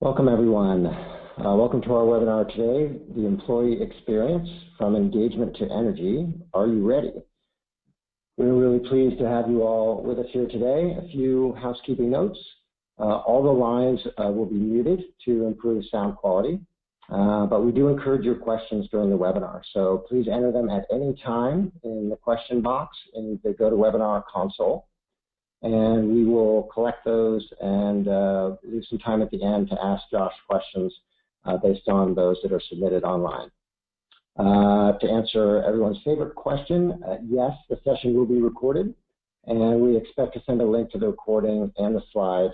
Welcome, everyone. Welcome to our webinar today, The Employee Experience from Engagement to Energy. Are you ready? We're really pleased to have you all with us here today. A few housekeeping notes. All the lines will be muted to improve sound quality, but we do encourage your questions during the webinar. So please enter them at any time in the question box in the GoToWebinar console. And we will collect those and leave some time at the end to ask Josh questions based on those that are submitted online. To answer everyone's favorite question, yes, the session will be recorded, and we expect to send a link to the recording and the slides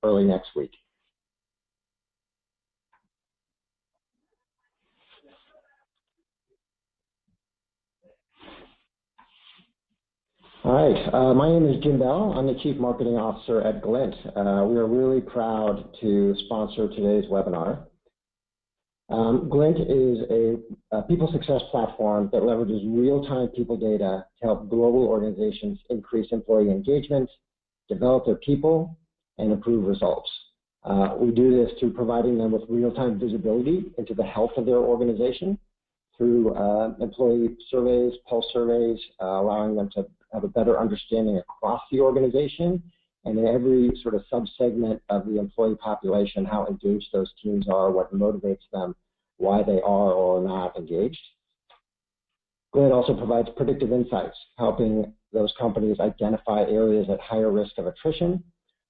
early next week. All right, my name is Jim Bell. I'm the Chief Marketing Officer at Glint. We are really proud to sponsor today's webinar. Glint is a people success platform that leverages real-time people data to help global organizations increase employee engagement, develop their people, and improve results. We do this through providing them with real-time visibility into the health of their organization through employee surveys, pulse surveys, allowing them to have a better understanding across the organization and in every sort of subsegment of the employee population, how engaged those teams are, what motivates them, why they are or are not engaged. Glint also provides predictive insights, helping those companies identify areas at higher risk of attrition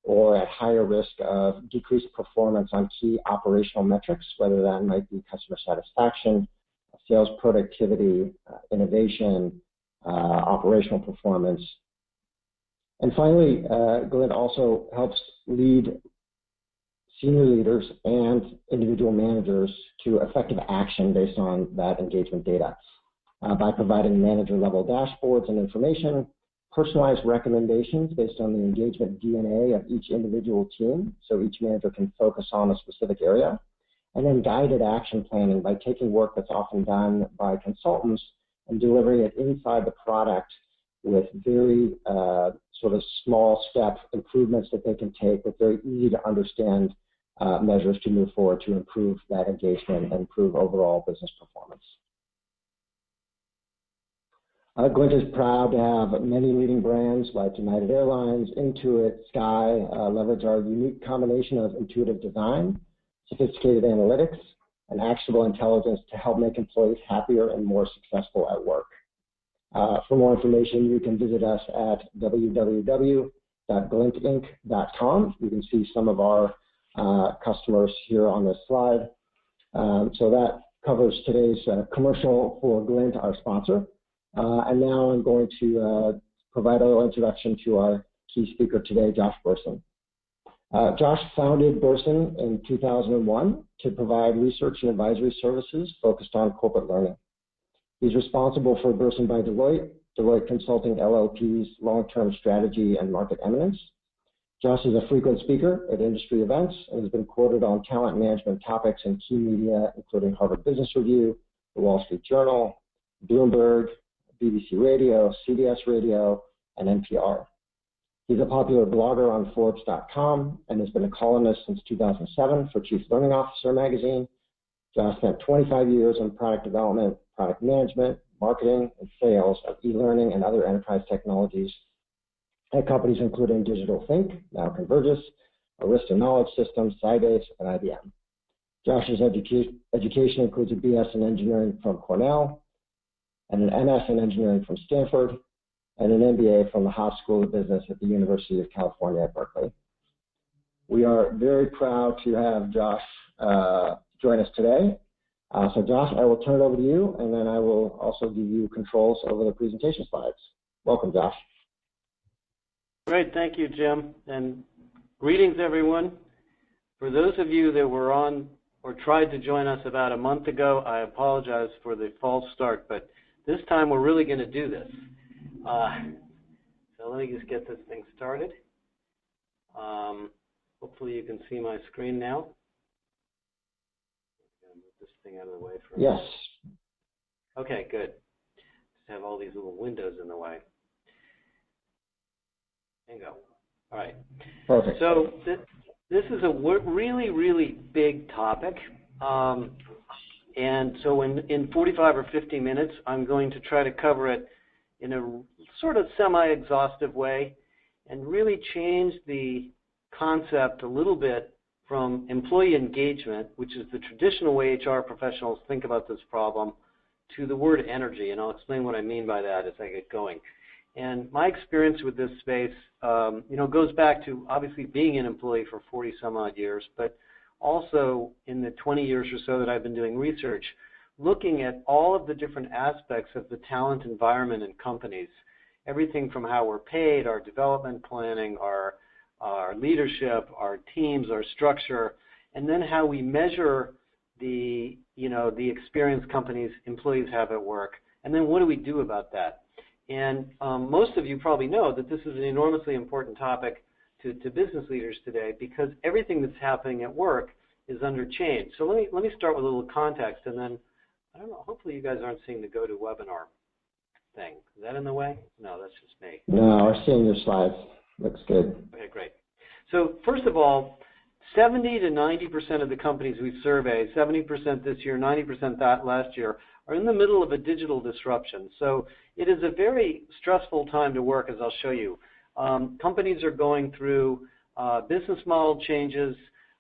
or at higher risk of decreased performance on key operational metrics, whether that might be customer satisfaction, sales productivity, innovation, operational performance. And finally, Glint also helps lead senior leaders and individual managers to effective action based on that engagement data by providing manager-level dashboards and information, personalized recommendations based on the engagement DNA of each individual team, so each manager can focus on a specific area, and then guided action planning by taking work that's often done by consultants and delivering it inside the product with very sort of small step improvements that they can take with very easy to understand measures to move forward to improve that engagement and improve overall business performance. Glint is proud to have many leading brands like United Airlines, Intuit, Sky, leverage our unique combination of intuitive design, sophisticated analytics, and actionable intelligence to help make employees happier and more successful at work. For more information, you can visit us at www.glintinc.com. You can see some of our customers here on this slide. So that covers today's commercial for Glint, our sponsor. And now I'm going to provide a little introduction to our key speaker today, Josh Bersin. Josh founded Bersin in 2001 to provide research and advisory services focused on corporate learning. He's responsible for Bersin by Deloitte Consulting LLP's long-term strategy and market eminence. Josh is a frequent speaker at industry events and has been quoted on talent management topics in key media, including Harvard Business Review, The Wall Street Journal, Bloomberg, BBC Radio, CBS Radio, and NPR. He's a popular blogger on Forbes.com and has been a columnist since 2007 for Chief Learning Officer magazine. Josh spent 25 years in product development, product management, marketing, and sales of e-learning and other enterprise technologies at companies including Digital Think, now Convergys, Arista Knowledge Systems, Sybase, and IBM. Josh's education includes a BS in engineering from Cornell, and an MS in engineering from Stanford, and an MBA from the Haas School of Business at the University of California at Berkeley. We are very proud to have Josh join us today. So Josh, I will turn it over to you, and then I will also give you controls over the presentation slides. Welcome, Josh. Great, thank you, Jim, and greetings, everyone. For those of you that were on or tried to join us about a month ago, I apologize for the false start, but this time we're really going to do this. So let me just get this thing started. Hopefully you can see my screen now. I'm going to move this thing out of the way for a minute. Yes. Okay, good. Just have all these little windows in the way. There you go. All right. Perfect. So This is a really, really big topic. And so in 45 or 50 minutes, I'm going to try to cover it in a sort of semi-exhaustive way and really change the concept a little bit from employee engagement, which is the traditional way HR professionals think about this problem, to the word energy. And I'll explain what I mean by that as I get going. And my experience with this space, goes back to obviously being an employee for 40 some odd years, but also in the 20 years or so that I've been doing research, looking at all of the different aspects of the talent environment in companies, everything from how we're paid, our development planning, our leadership, our teams, our structure, and then how we measure the experience employees have at work, and then what do we do about that? And most of you probably know that this is an enormously important topic to business leaders today because everything that's happening at work is under change. So let me start with a little context, and then, I don't know, hopefully you guys aren't seeing the GoToWebinar thing. Is that in the way? No, that's just me. No, we're seeing your slides. Looks good. Okay, great. So first of all, 70 to 90% of the companies we survey, 70% this year, 90% that last year, are in the middle of a digital disruption. So it is a very stressful time to work, as I'll show you. Companies are going through business model changes.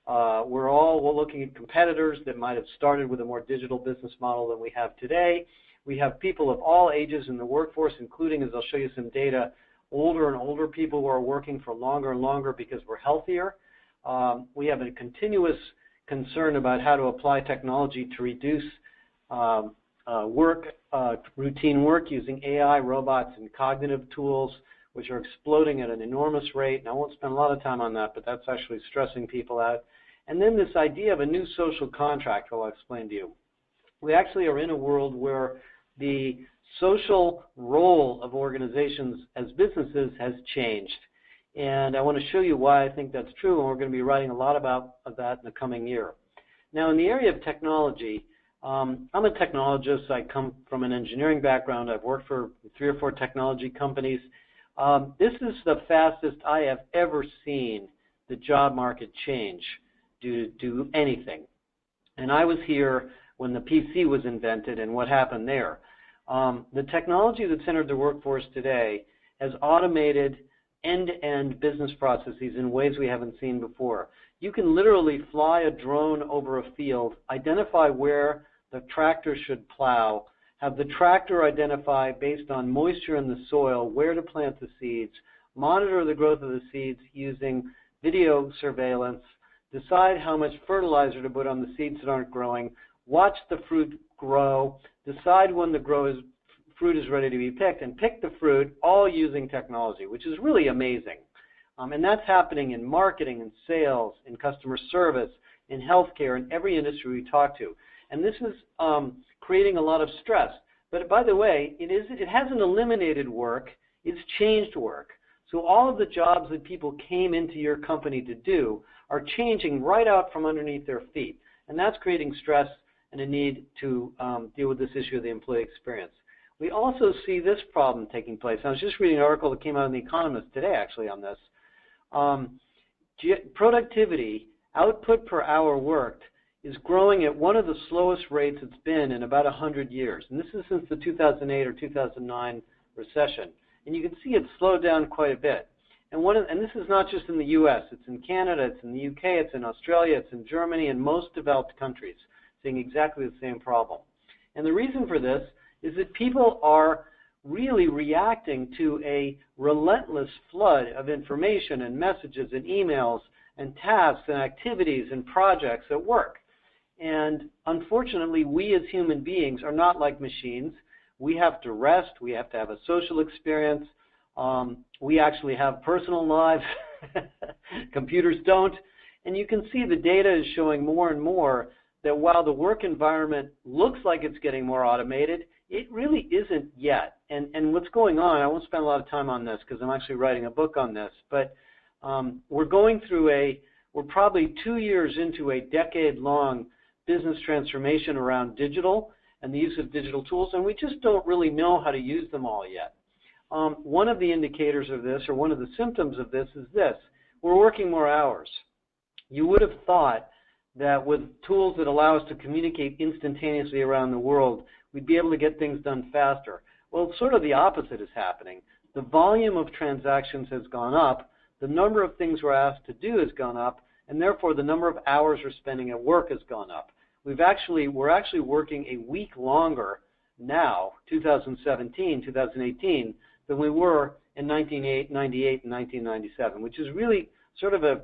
We're looking at competitors that might have started with a more digital business model than we have today. We have people of all ages in the workforce, including, as I'll show you some data, older and older people who are working for longer and longer because we're healthier. We have a continuous concern about how to apply technology to reduce routine work using AI, robots, and cognitive tools, which are exploding at an enormous rate. And I won't spend a lot of time on that, but that's actually stressing people out. And then this idea of a new social contract, I'll explain to you. We actually are in a world where the social role of organizations as businesses has changed. And I want to show you why I think that's true, and we're going to be writing a lot about that in the coming year. Now, in the area of technology, I'm a technologist. I come from an engineering background. I've worked for 3 or 4 technology companies. This is the fastest I have ever seen the job market change due to anything. And I was here when the PC was invented and what happened there. The technology that's entered the workforce today has automated end-to-end business processes in ways we haven't seen before. You can literally fly a drone over a field, identify where the tractor should plow, have the tractor identify based on moisture in the soil where to plant the seeds, monitor the growth of the seeds using video surveillance, decide how much fertilizer to put on the seeds that aren't growing, watch the fruit grow, decide when the fruit is ready to be picked, and pick the fruit, all using technology, which is really amazing. And that's happening in marketing, in sales, in customer service, in healthcare, in every industry we talk to. And this is creating a lot of stress. But by the way, it hasn't eliminated work, it's changed work. So all of the jobs that people came into your company to do are changing right out from underneath their feet. And that's creating stress and a need to deal with this issue of the employee experience. We also see this problem taking place. I was just reading an article that came out in The Economist today, actually, on this. Productivity, output per hour worked, is growing at one of the slowest rates it's been in about 100 years. And this is since the 2008 or 2009 recession. And you can see it's slowed down quite a bit. And this is not just in the U.S. It's in Canada, it's in the U.K., it's in Australia, it's in Germany, and most developed countries seeing exactly the same problem. And the reason for this is that people are really reacting to a relentless flood of information and messages and emails and tasks and activities and projects at work. And unfortunately, we as human beings are not like machines. We have to rest. We have to have a social experience. We actually have personal lives. Computers don't. And you can see the data is showing more and more that while the work environment looks like it's getting more automated, it really isn't yet. And what's going on, I won't spend a lot of time on this because I'm actually writing a book on this, but we're going through we're probably 2 years into a decade-long business transformation around digital and the use of digital tools, and we just don't really know how to use them all yet. One of the indicators of this, or one of the symptoms of this, is this. We're working more hours. You would have thought that with tools that allow us to communicate instantaneously around the world, we'd be able to get things done faster. Well, sort of the opposite is happening. The volume of transactions has gone up, the number of things we're asked to do has gone up, and therefore the number of hours we're spending at work has gone up. We're actually working a week longer now, 2017, 2018, than we were in 1998 and 1997, which is really sort of a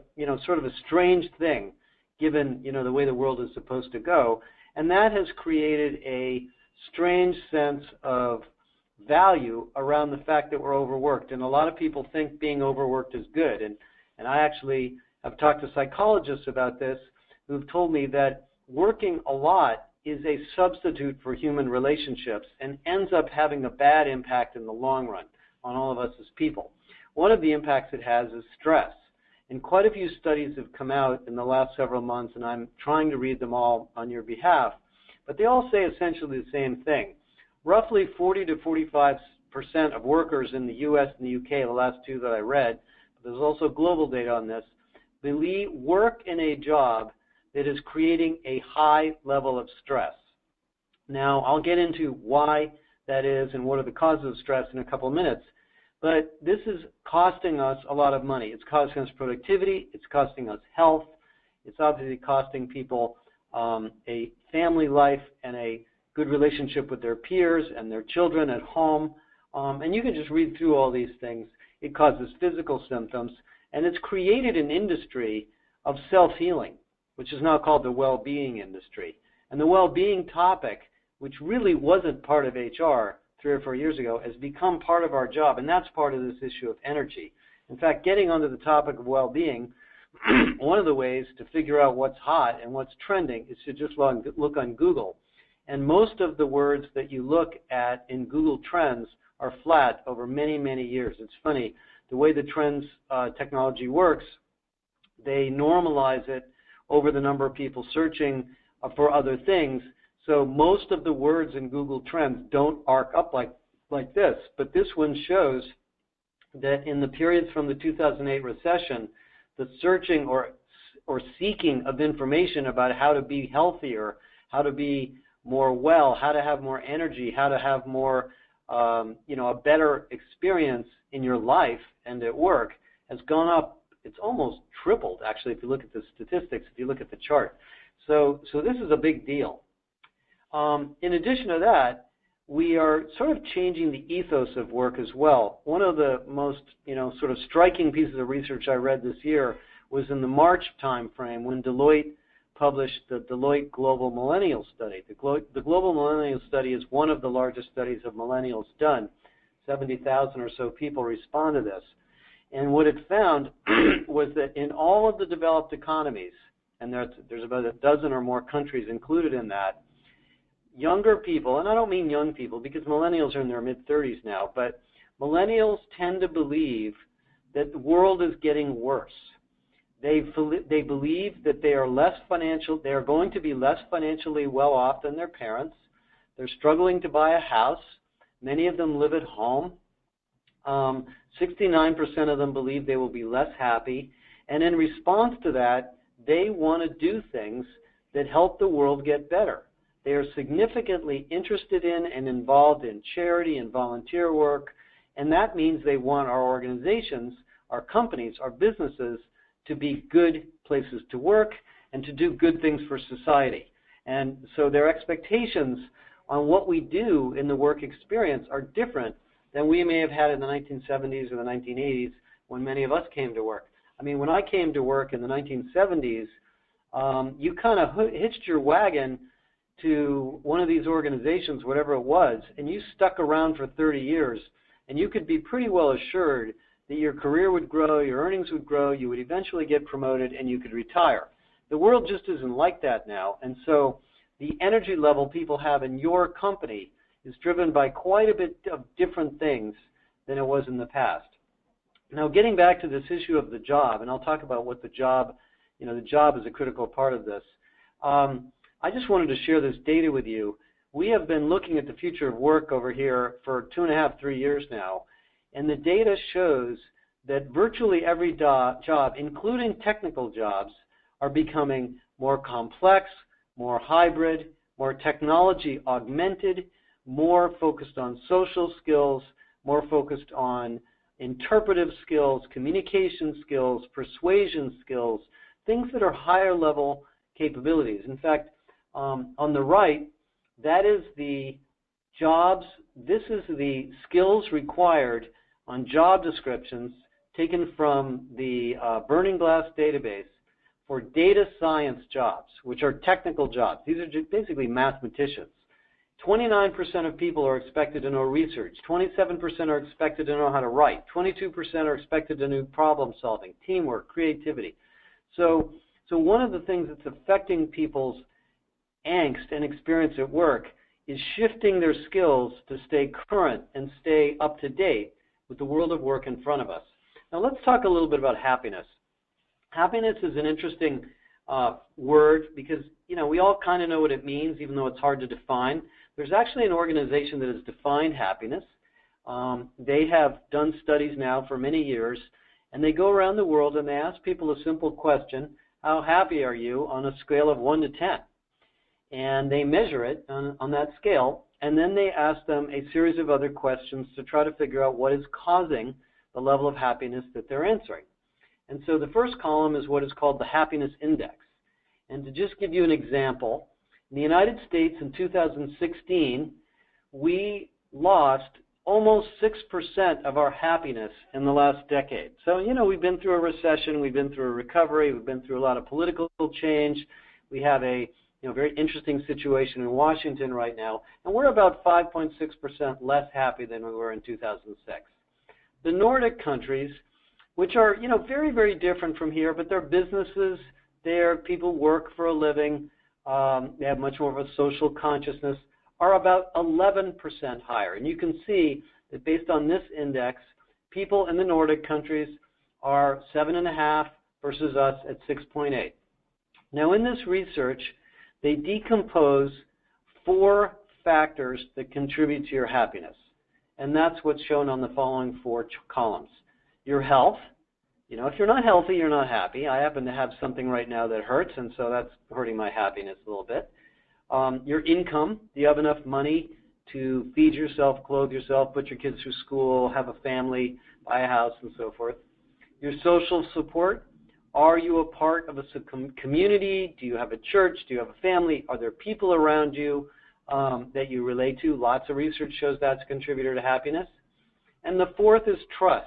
strange thing, given the way the world is supposed to go, and that has created a strange sense of value around the fact that we're overworked. And a lot of people think being overworked is good, and I actually have talked to psychologists about this who've told me that working a lot is a substitute for human relationships and ends up having a bad impact in the long run on all of us as people. One of the impacts it has is stress. And quite a few studies have come out in the last several months, and I'm trying to read them all on your behalf, but they all say essentially the same thing. Roughly 40 to 45% of workers in the U.S. and the UK, the last two that I read, but there's also global data on this, believe work in a job that is creating a high level of stress. Now, I'll get into why that is and what are the causes of stress in a couple of minutes, but this is costing us a lot of money. It's costing us productivity, it's costing us health, it's obviously costing people a family life and a good relationship with their peers and their children at home. And you can just read through all these things. It causes physical symptoms, and it's created an industry of self-healing, which is now called the well-being industry. And the well-being topic, which really wasn't part of HR 3 or 4 years ago, has become part of our job, and that's part of this issue of energy. In fact, getting onto the topic of well-being, one of the ways to figure out what's hot and what's trending is to just look on Google. And most of the words that you look at in Google Trends are flat over many, many years. It's funny, the way the Trends technology works, they normalize it over the number of people searching for other things. So most of the words in Google Trends don't arc up like this. But this one shows that in the periods from the 2008 recession, the searching or seeking of information about how to be healthier, how to be more well, how to have more energy, how to have more, a better experience in your life and at work has gone up. It's almost tripled, actually, if you look at the statistics, if you look at the chart. So this is a big deal. In addition to that, we are sort of changing the ethos of work as well. One of the most, sort of striking pieces of research I read this year was in the March time frame when Deloitte published the Deloitte Global Millennial Study. The Global Millennial Study is one of the largest studies of millennials done. 70,000 or so people respond to this. And what it found was that in all of the developed economies, and there's about a dozen or more countries included in that, younger people, and I don't mean young people because millennials are in their mid-30s now, but millennials tend to believe that the world is getting worse. They believe that they are going to be less financially well off than their parents. They're struggling to buy a house. Many of them live at home. 69% of them believe they will be less happy. And in response to that, they want to do things that help the world get better. They are significantly interested in and involved in charity and volunteer work, and that means they want our organizations, our companies, our businesses to be good places to work and to do good things for society. And so their expectations on what we do in the work experience are different than we may have had in the 1970s or the 1980s when many of us came to work. I mean, when I came to work in the 1970s, you kind of hitched your wagon to one of these organizations, whatever it was, and you stuck around for 30 years, and you could be pretty well assured that your career would grow, your earnings would grow, you would eventually get promoted, and you could retire. The world just isn't like that now, and so the energy level people have in your company is driven by quite a bit of different things than it was in the past. Now, getting back to this issue of the job, and I'll talk about what the job is a critical part of this. I just wanted to share this data with you. We have been looking at the future of work over here for 2.5, 3 years now, and the data shows that virtually every job, including technical jobs, are becoming more complex, more hybrid, more technology augmented, more focused on social skills, more focused on interpretive skills, communication skills, persuasion skills, things that are higher level capabilities. In fact, on the right, that is the jobs, this is the skills required on job descriptions taken from the Burning Glass database for data science jobs, which are technical jobs. These are basically mathematicians. 29% of people are expected to know research. 27% are expected to know how to write. 22% are expected to know problem solving, teamwork, creativity. So one of the things that's affecting people's angst and experience at work is shifting their skills to stay current and stay up to date with the world of work in front of us. Now let's talk a little bit about happiness. Happiness is an interesting word because, you know, we all kind of know what it means, even though it's hard to define. There's actually an organization that has defined happiness. They have done studies now for many years, and they go around the world and they ask people a simple question: how happy are you on a scale of 1 to 10? And they measure it on that scale, and then they ask them a series of other questions to try to figure out what is causing the level of happiness that they're answering. And so the first column is what is called the happiness index. And to just give you an example, in the United States in 2016, we lost almost 6% of our happiness in the last decade. So, you know, we've been through a recession, we've been through a recovery, we've been through a lot of political change. We have a very interesting situation in Washington right now, and we're about 5.6% less happy than we were in 2006. The Nordic countries, which are, very, very different from here, but they're businesses, there people work for a living, they have much more of a social consciousness, are about 11% higher. And you can see that based on this index, people in the Nordic countries are 7.5 versus us at 6.8. Now in this research, they decompose 4 factors that contribute to your happiness. And that's what's shown on the following 4 columns. Your health. If you're not healthy, you're not happy. I happen to have something right now that hurts, and so that's hurting my happiness a little bit. Your income. Do you have enough money to feed yourself, clothe yourself, put your kids through school, have a family, buy a house, and so forth? Your social support. Are you a part of a community? Do you have a church? Do you have a family? Are there people around you that you relate to? Lots of research shows that's a contributor to happiness. And the 4th is trust.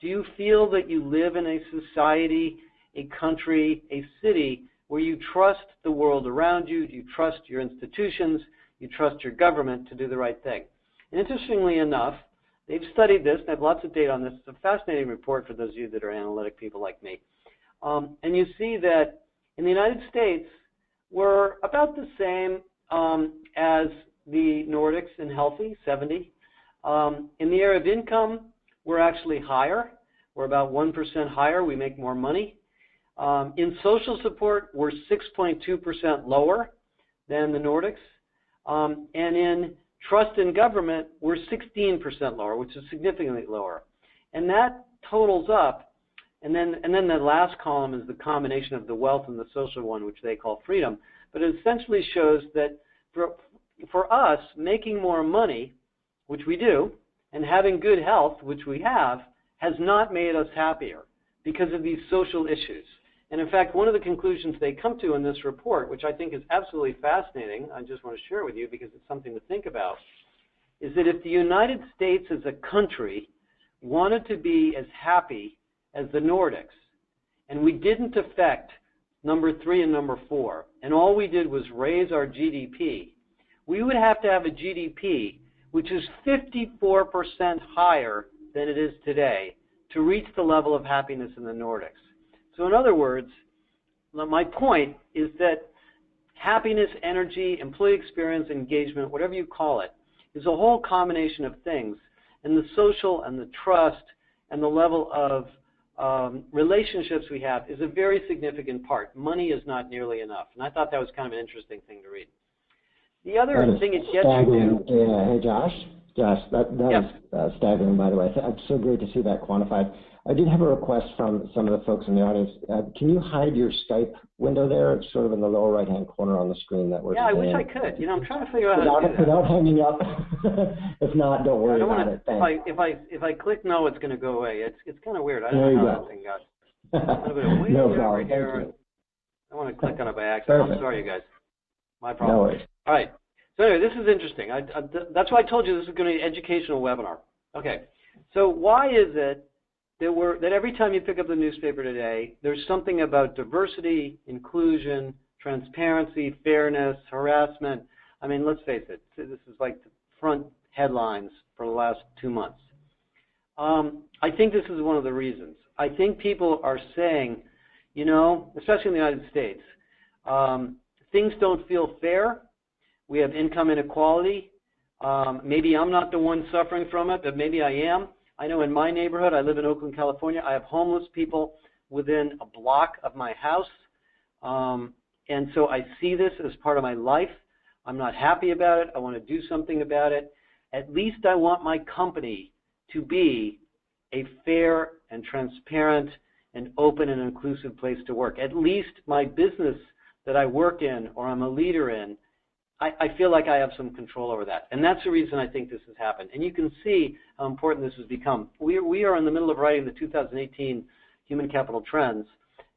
Do you feel that you live in a society, a country, a city where you trust the world around you? Do you trust your institutions? You trust your government to do the right thing? And interestingly enough, they've studied this. They have lots of data on this. It's a fascinating report for those of you that are analytic people like me. And you see that in the United States, we're about the same as the Nordics in healthy, 70. In the area of income, we're actually higher. We're about 1% higher. We make more money. In social support, we're 6.2% lower than the Nordics. And in trust in government, we're 16% lower, which is significantly lower. And that totals up. And then the last column is the combination of the wealth and the social one, which they call freedom. But it essentially shows that for us, making more money, which we do, and having good health, which we have, has not made us happier because of these social issues. And in fact, one of the conclusions they come to in this report, which I think is absolutely fascinating, I just want to share with you because it's something to think about, is that if the United States as a country wanted to be as happy as the Nordics, and we didn't affect number 3 and number 4, and all we did was raise our GDP, we would have to have a GDP which is 54% higher than it is today to reach the level of happiness in the Nordics. So in other words, my point is that happiness, energy, employee experience, engagement, whatever you call it, is a whole combination of things. And the social and the trust and the level of relationships we have is a very significant part. Money is not nearly enough. And I thought that was kind of an interesting thing to read. The other thing it gets you to... Hey, Josh, that is staggering, by the way. It's so great to see that quantified. I did have a request from some of the folks in the audience. Can you hide your Skype window there? It's sort of in the lower right-hand corner on the screen that we're Yeah, I wish I could. You know, I'm trying to figure out how to do that. Without hanging up. If not, don't worry about it. Thanks. If I click no, it's going to go away. It's kind of weird. I don't know how that thing got. No problem. Thank you. I want to click on it by accident. Perfect. I'm sorry, you guys. My problem. No worries. All right. So anyway, this is interesting. That's why I told you this is going to be an educational webinar. Okay. So why is it that every time you pick up the newspaper today, there's something about diversity, inclusion, transparency, fairness, harassment? I mean, let's face it. This is like the front headlines for the last 2 months. I think this is one of the reasons. I think people are saying, you know, especially in the United States, things don't feel fair. We have income inequality. Maybe I'm not the one suffering from it, but maybe I am. I know in my neighborhood, I live in Oakland, California, I have homeless people within a block of my house. And so I see this as part of my life. I'm not happy about it. I want to do something about it. At least I want my company to be a fair and transparent and open and inclusive place to work. At least my business that I work in or I'm a leader in, I feel like I have some control over that. And that's the reason I think this has happened. And you can see how important this has become. We are in the middle of writing the 2018 Human Capital Trends,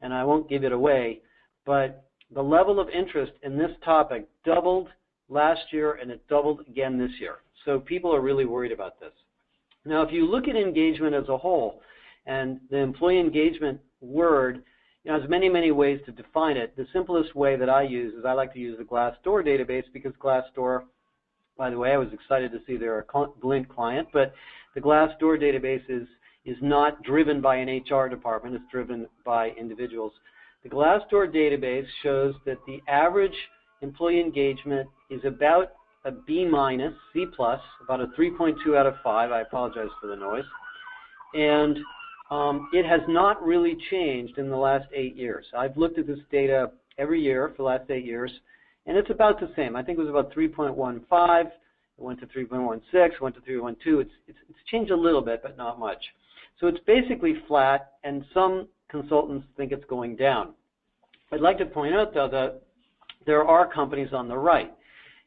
and I won't give it away, but the level of interest in this topic doubled last year, and it doubled again this year. So people are really worried about this. Now, if you look at engagement as a whole, and the employee engagement word, you know, there's many, many ways to define it. The simplest way that I use is I like to use the Glassdoor database because Glassdoor, by the way, I was excited to see they're a Glint client, but the Glassdoor database is not driven by an HR department. It's driven by individuals. The Glassdoor database shows that the average employee engagement is about a B minus, C plus, about a 3.2 out of 5. I apologize for the noise. And it has not really changed in the last 8 years. I've looked at this data every year for the last 8 years, and it's about the same. I think it was about 3.15. It went to 3.16, went to 3.12. It's changed a little bit, but not much. So it's basically flat, and some consultants think it's going down. I'd like to point out, though, that there are companies on the right.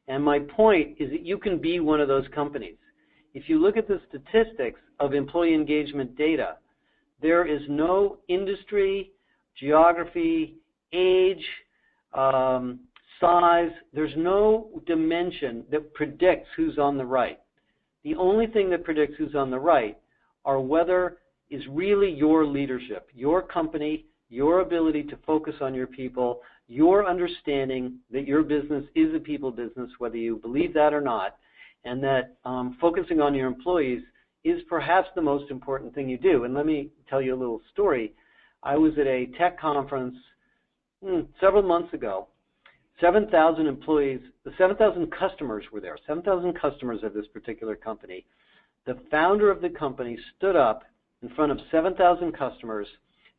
And my point is that you can be one of those companies. If you look at the statistics of employee engagement data, there is no industry, geography, age, size. There's no dimension that predicts who's on the right. The only thing that predicts who's on the right are whether is really your leadership, your company, your ability to focus on your people, your understanding that your business is a people business, whether you believe that or not, and that focusing on your employees is perhaps the most important thing you do. And let me tell you a little story. I was at a tech conference several months ago. 7,000 employees, the 7,000 customers were there, 7,000 customers of this particular company. The founder of the company stood up in front of 7,000 customers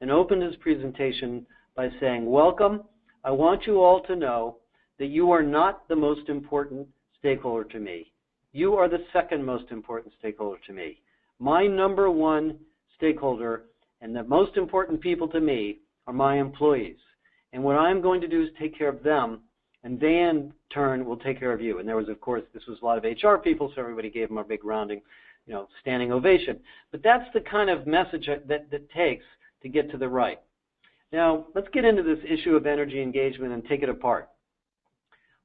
and opened his presentation by saying, "Welcome. I want you all to know that you are not the most important stakeholder to me. You are the second most important stakeholder to me. My number one stakeholder and the most important people to me are my employees. And what I'm going to do is take care of them, and they in turn will take care of you." And there was, of course, this was a lot of HR people, so everybody gave them a big rounding, standing ovation. But that's the kind of message that takes to get to the right. Now, let's get into this issue of energy engagement and take it apart.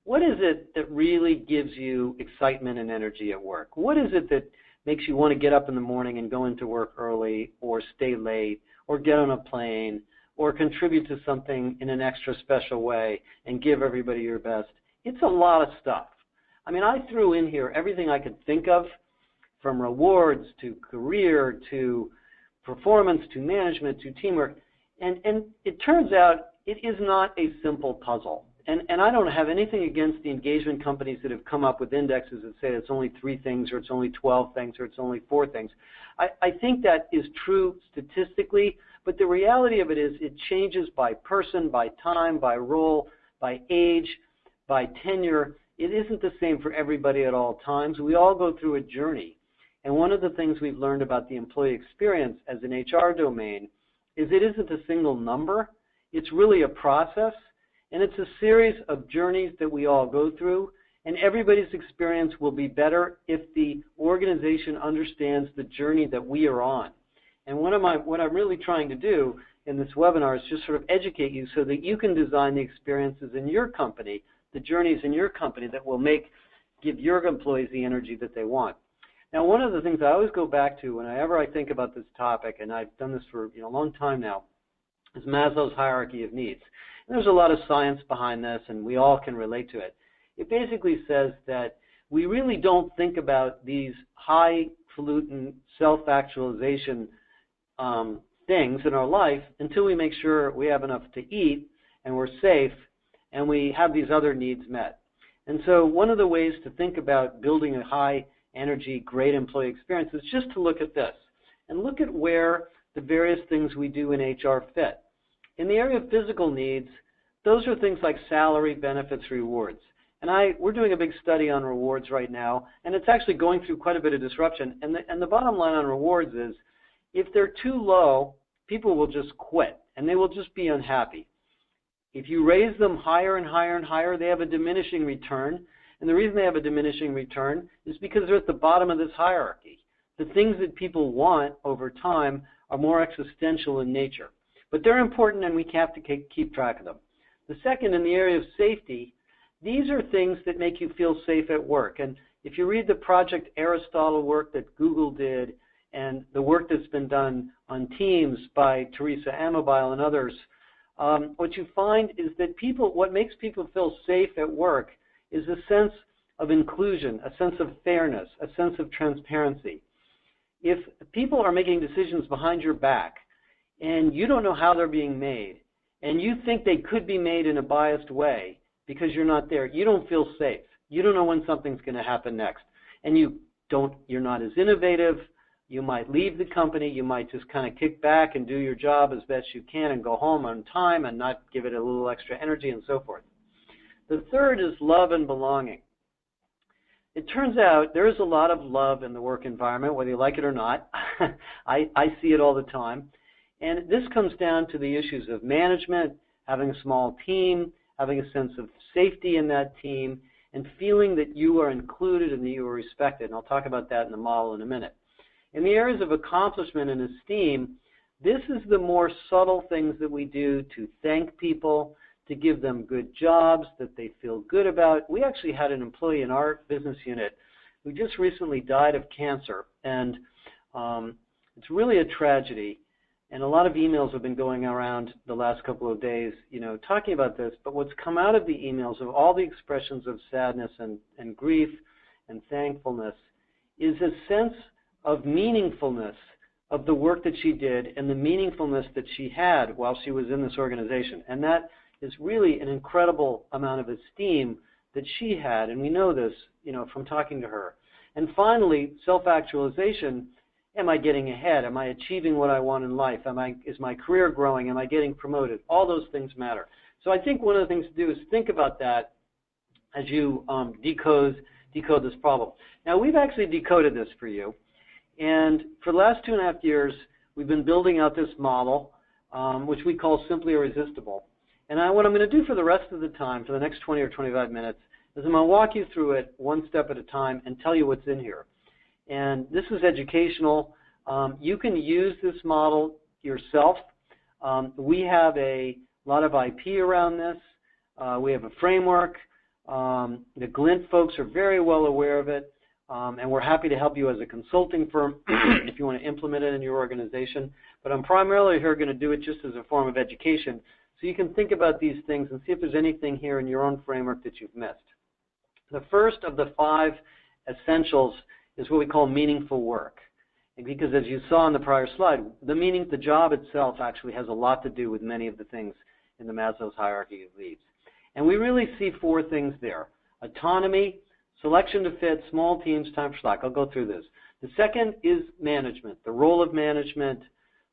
What is it that really gives you excitement and energy at work? What is it that makes you want to get up in the morning and go into work early or stay late or get on a plane or contribute to something in an extra special way and give everybody your best? It's a lot of stuff. I mean, I threw in here everything I could think of, from rewards to career to performance to management to teamwork. And it turns out it is not a simple puzzle. And I don't have anything against the engagement companies that have come up with indexes that say it's only 3 things or it's only 12 things or it's only 4 things. I think that is true statistically, but the reality of it is it changes by person, by time, by role, by age, by tenure. It isn't the same for everybody at all times. We all go through a journey. And one of the things we've learned about the employee experience as an HR domain is it isn't a single number. It's really a process, and it's a series of journeys that we all go through, and everybody's experience will be better if the organization understands the journey that we are on. And what I'm really trying to do in this webinar is just sort of educate you so that you can design the experiences in your company, the journeys in your company that will give your employees the energy that they want. Now, one of the things I always go back to whenever I think about this topic, and I've done this for a long time now, is Maslow's hierarchy of needs. And there's a lot of science behind this, and we all can relate to it. It basically says that we really don't think about these highfalutin self-actualization things in our life until we make sure we have enough to eat and we're safe and we have these other needs met. And so one of the ways to think about building a high-energy, great employee experience is just to look at this and look at where the various things we do in HR fit. In the area of physical needs, those are things like salary, benefits, rewards. And we're doing a big study on rewards right now, and it's actually going through quite a bit of disruption. And the bottom line on rewards is if they're too low, people will just quit, and they will just be unhappy. If you raise them higher and higher and higher, they have a diminishing return. And the reason they have a diminishing return is because they're at the bottom of this hierarchy. The things that people want over time are more existential in nature. But they're important, and we have to keep track of them. The second, in the area of safety, these are things that make you feel safe at work. And if you read the Project Aristotle work that Google did and the work that's been done on Teams by Teresa Amabile and others, what you find is that what makes people feel safe at work is a sense of inclusion, a sense of fairness, a sense of transparency. If people are making decisions behind your back and you don't know how they're being made and you think they could be made in a biased way because you're not there, you don't feel safe. You don't know when something's going to happen next. And you're not as innovative. You might leave the company. You might just kind of kick back and do your job as best you can and go home on time and not give it a little extra energy and so forth. The third is love and belonging. It turns out there is a lot of love in the work environment, whether you like it or not. I see it all the time. And this comes down to the issues of management, having a small team, having a sense of safety in that team, and feeling that you are included and that you are respected. And I'll talk about that in the model in a minute. In the areas of accomplishment and esteem, this is the more subtle things that we do to thank people, to give them good jobs that they feel good about. We actually had an employee in our business unit who just recently died of cancer, and it's really a tragedy. And a lot of emails have been going around the last couple of days, talking about this. But what's come out of the emails, of all the expressions of sadness and grief and thankfulness, is a sense of meaningfulness of the work that she did and the meaningfulness that she had while she was in this organization. And that is really an incredible amount of esteem that she had, and we know this, from talking to her. And finally, self-actualization. Am I getting ahead? Am I achieving what I want in life? Is my career growing? Am I getting promoted? All those things matter. So I think one of the things to do is think about that as you decode this problem. Now, we've actually decoded this for you. And for the last 2.5 years, we've been building out this model, which we call Simply Irresistible. And what I'm going to do for the rest of the time, for the next 20 or 25 minutes, is I'm going to walk you through it one step at a time and tell you what's in here. And this is educational. You can use this model yourself. We have a lot of IP around this. We have a framework. The Glint folks are very well aware of it, and we're happy to help you as a consulting firm if you want to implement it in your organization. But I'm primarily here going to do it just as a form of education, so you can think about these things and see if there's anything here in your own framework that you've missed. The first of the 5 essentials is what we call meaningful work. And because as you saw in the prior slide, the job itself actually has a lot to do with many of the things in the Maslow's hierarchy of needs. And we really see 4 things there: autonomy, selection to fit, small teams, time for slack. I'll go through this. The second is management, the role of management,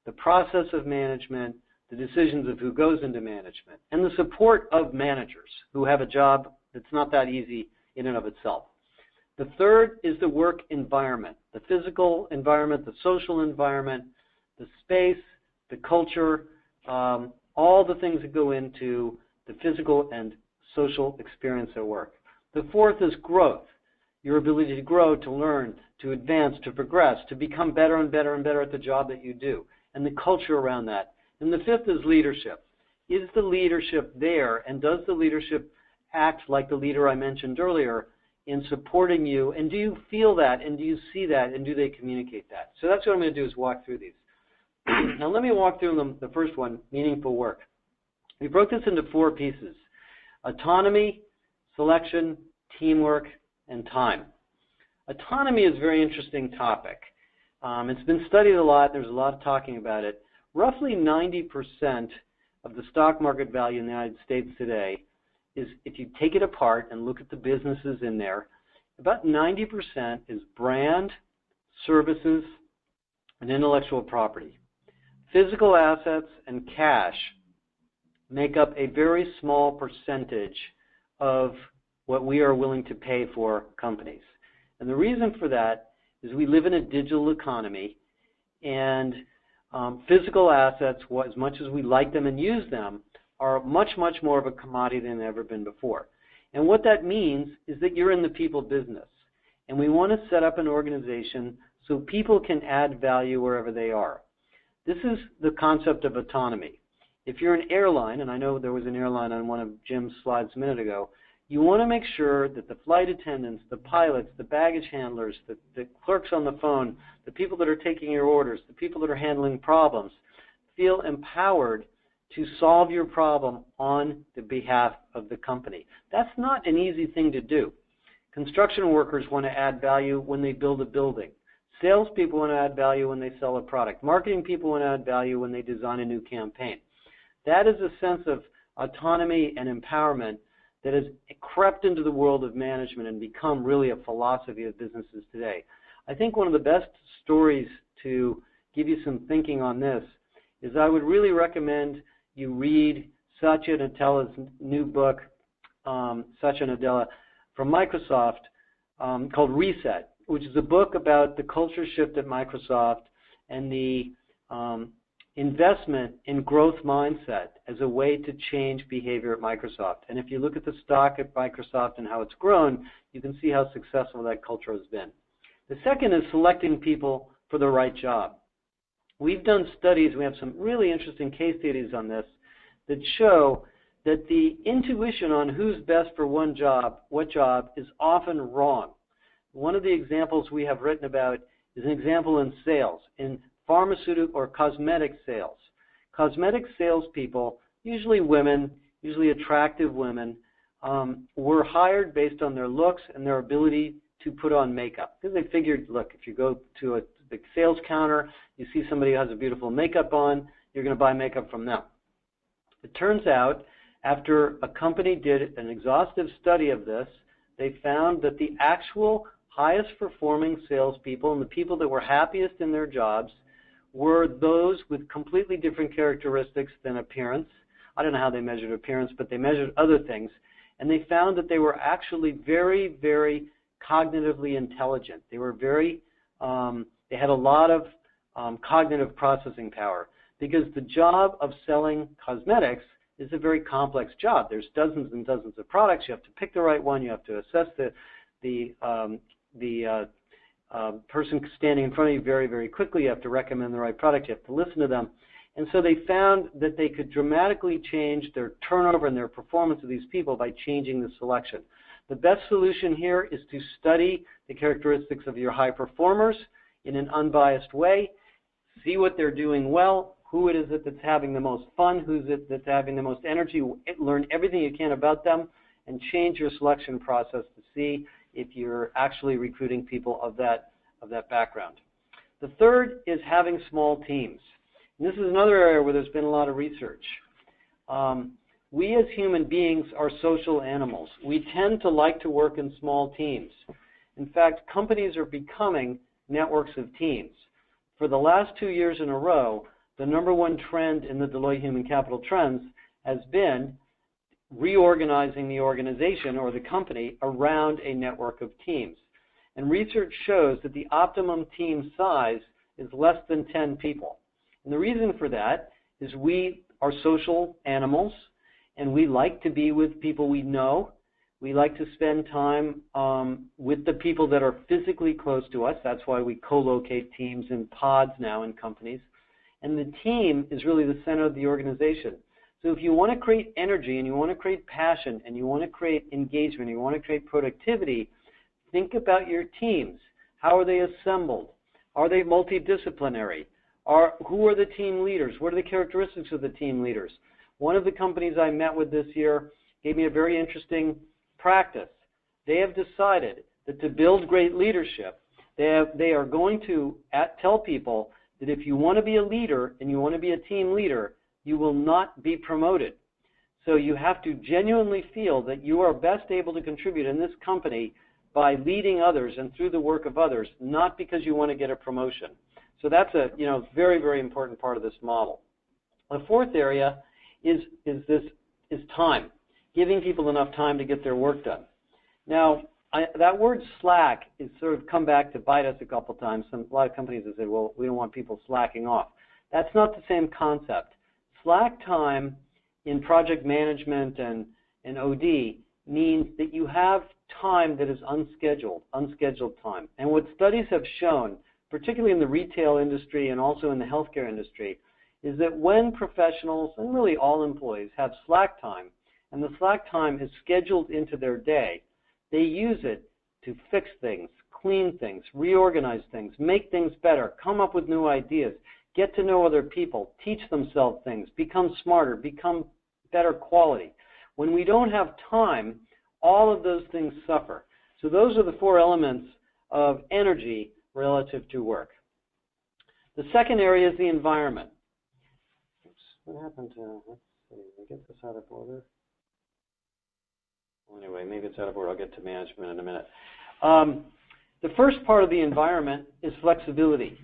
the process of management, the decisions of who goes into management, and the support of managers who have a job that's not that easy in and of itself. The third is the work environment, the physical environment, the social environment, the space, the culture, all the things that go into the physical and social experience at work. The fourth is growth, your ability to grow, to learn, to advance, to progress, to become better and better and better at the job that you do, and the culture around that. And the fifth is leadership. Is the leadership there, and does the leadership act like the leader I mentioned earlier in supporting you, and do you feel that, and do you see that, and do they communicate that? So that's what I'm going to do, is walk through these. Now let me walk through them. The first one, meaningful work. We broke this into 4 pieces: autonomy, selection, teamwork, and time. Autonomy is a very interesting topic. It's been studied a lot. There's a lot of talking about it. Roughly 90% of the stock market value in the United States today is, if you take it apart and look at the businesses in there, about 90% is brand, services, and intellectual property. Physical assets and cash make up a very small percentage of what we are willing to pay for companies. And the reason for that is we live in a digital economy, and physical assets, as much as we like them and use them, are much, much more of a commodity than they've ever been before. And what that means is that you're in the people business. And we want to set up an organization so people can add value wherever they are. This is the concept of autonomy. If you're an airline, and I know there was an airline on one of Jim's slides a minute ago, you want to make sure that the flight attendants, the pilots, the baggage handlers, the clerks on the phone, the people that are taking your orders, the people that are handling problems, feel empowered to solve your problem on the behalf of the company. That's not an easy thing to do. Construction workers want to add value when they build a building. Salespeople want to add value when they sell a product. Marketing people want to add value when they design a new campaign. That is a sense of autonomy and empowerment that has crept into the world of management and become really a philosophy of businesses today. I think one of the best stories to give you some thinking on this is I would really recommend you read Satya Nadella's new book, Satya Nadella, from Microsoft, called Reset, which is a book about the culture shift at Microsoft and the investment in growth mindset as a way to change behavior at Microsoft. And if you look at the stock at Microsoft and how it's grown, you can see how successful that culture has been. The second is selecting people for the right job. We've done studies, we have some really interesting case studies on this, that show that the intuition on who's best for what job, is often wrong. One of the examples we have written about is an example in sales, in pharmaceutical or cosmetic sales. Cosmetic salespeople, usually women, usually attractive women, were hired based on their looks and their ability to put on makeup. Because they figured, look, if you go to a big sales counter, you see somebody who has a beautiful makeup on, you're going to buy makeup from them. It turns out, after a company did an exhaustive study of this, they found that the actual highest performing salespeople and the people that were happiest in their jobs were those with completely different characteristics than appearance. I don't know how they measured appearance, but they measured other things. And they found that they were actually very, very cognitively intelligent. They were they had a lot of cognitive processing power, because the job of selling cosmetics is a very complex job. There's dozens and dozens of products. You have to pick the right one. You have to assess the person standing in front of you very, very quickly. You have to recommend the right product. You have to listen to them. And so they found that they could dramatically change their turnover and their performance of these people by changing the selection. The best solution here is to study the characteristics of your high performers in an unbiased way, see what they're doing well, who it is that's having the most fun, who's it that's having the most energy, learn everything you can about them, and change your selection process to see if you're actually recruiting people of that background. The third is having small teams. And this is another area where there's been a lot of research. We as human beings are social animals. We tend to like to work in small teams. In fact, companies are becoming networks of teams. For the last 2 years in a row, the #1 trend in the Deloitte Human Capital Trends has been reorganizing the organization or the company around a network of teams. And research shows that the optimum team size is less than 10 people. And the reason for that is we are social animals, and we like to be with people we know. We like to spend time with the people that are physically close to us. That's why we co-locate teams in pods now in companies. And the team is really the center of the organization. So if you want to create energy and you want to create passion and you want to create engagement and you want to create productivity, think about your teams. How are they assembled? Are they multidisciplinary? Who are the team leaders? What are the characteristics of the team leaders? One of the companies I met with this year gave me a very interesting practice. They have decided that to build great leadership, they are going to tell people that if you want to be a leader and you want to be a team leader, you will not be promoted. So you have to genuinely feel that you are best able to contribute in this company by leading others and through the work of others, not because you want to get a promotion. So that's a very, very important part of this model. The fourth area is time, giving people enough time to get their work done. Now, that word slack is sort of come back to bite us a couple times. A lot of companies have said, well, we don't want people slacking off. That's not the same concept. Slack time in project management and OD means that you have time that is unscheduled time. And what studies have shown, particularly in the retail industry and also in the healthcare industry, is that when professionals, and really all employees, have slack time, and the slack time is scheduled into their day, they use it to fix things, clean things, reorganize things, make things better, come up with new ideas, get to know other people, teach themselves things, become smarter, become better quality. When we don't have time, all of those things suffer. So those are the four elements of energy relative to work. The second area is the environment. Oops, what happened to, let's see, did I get this out of order? Anyway, maybe it's out of order. I'll get to management in a minute. The first part of the environment is flexibility.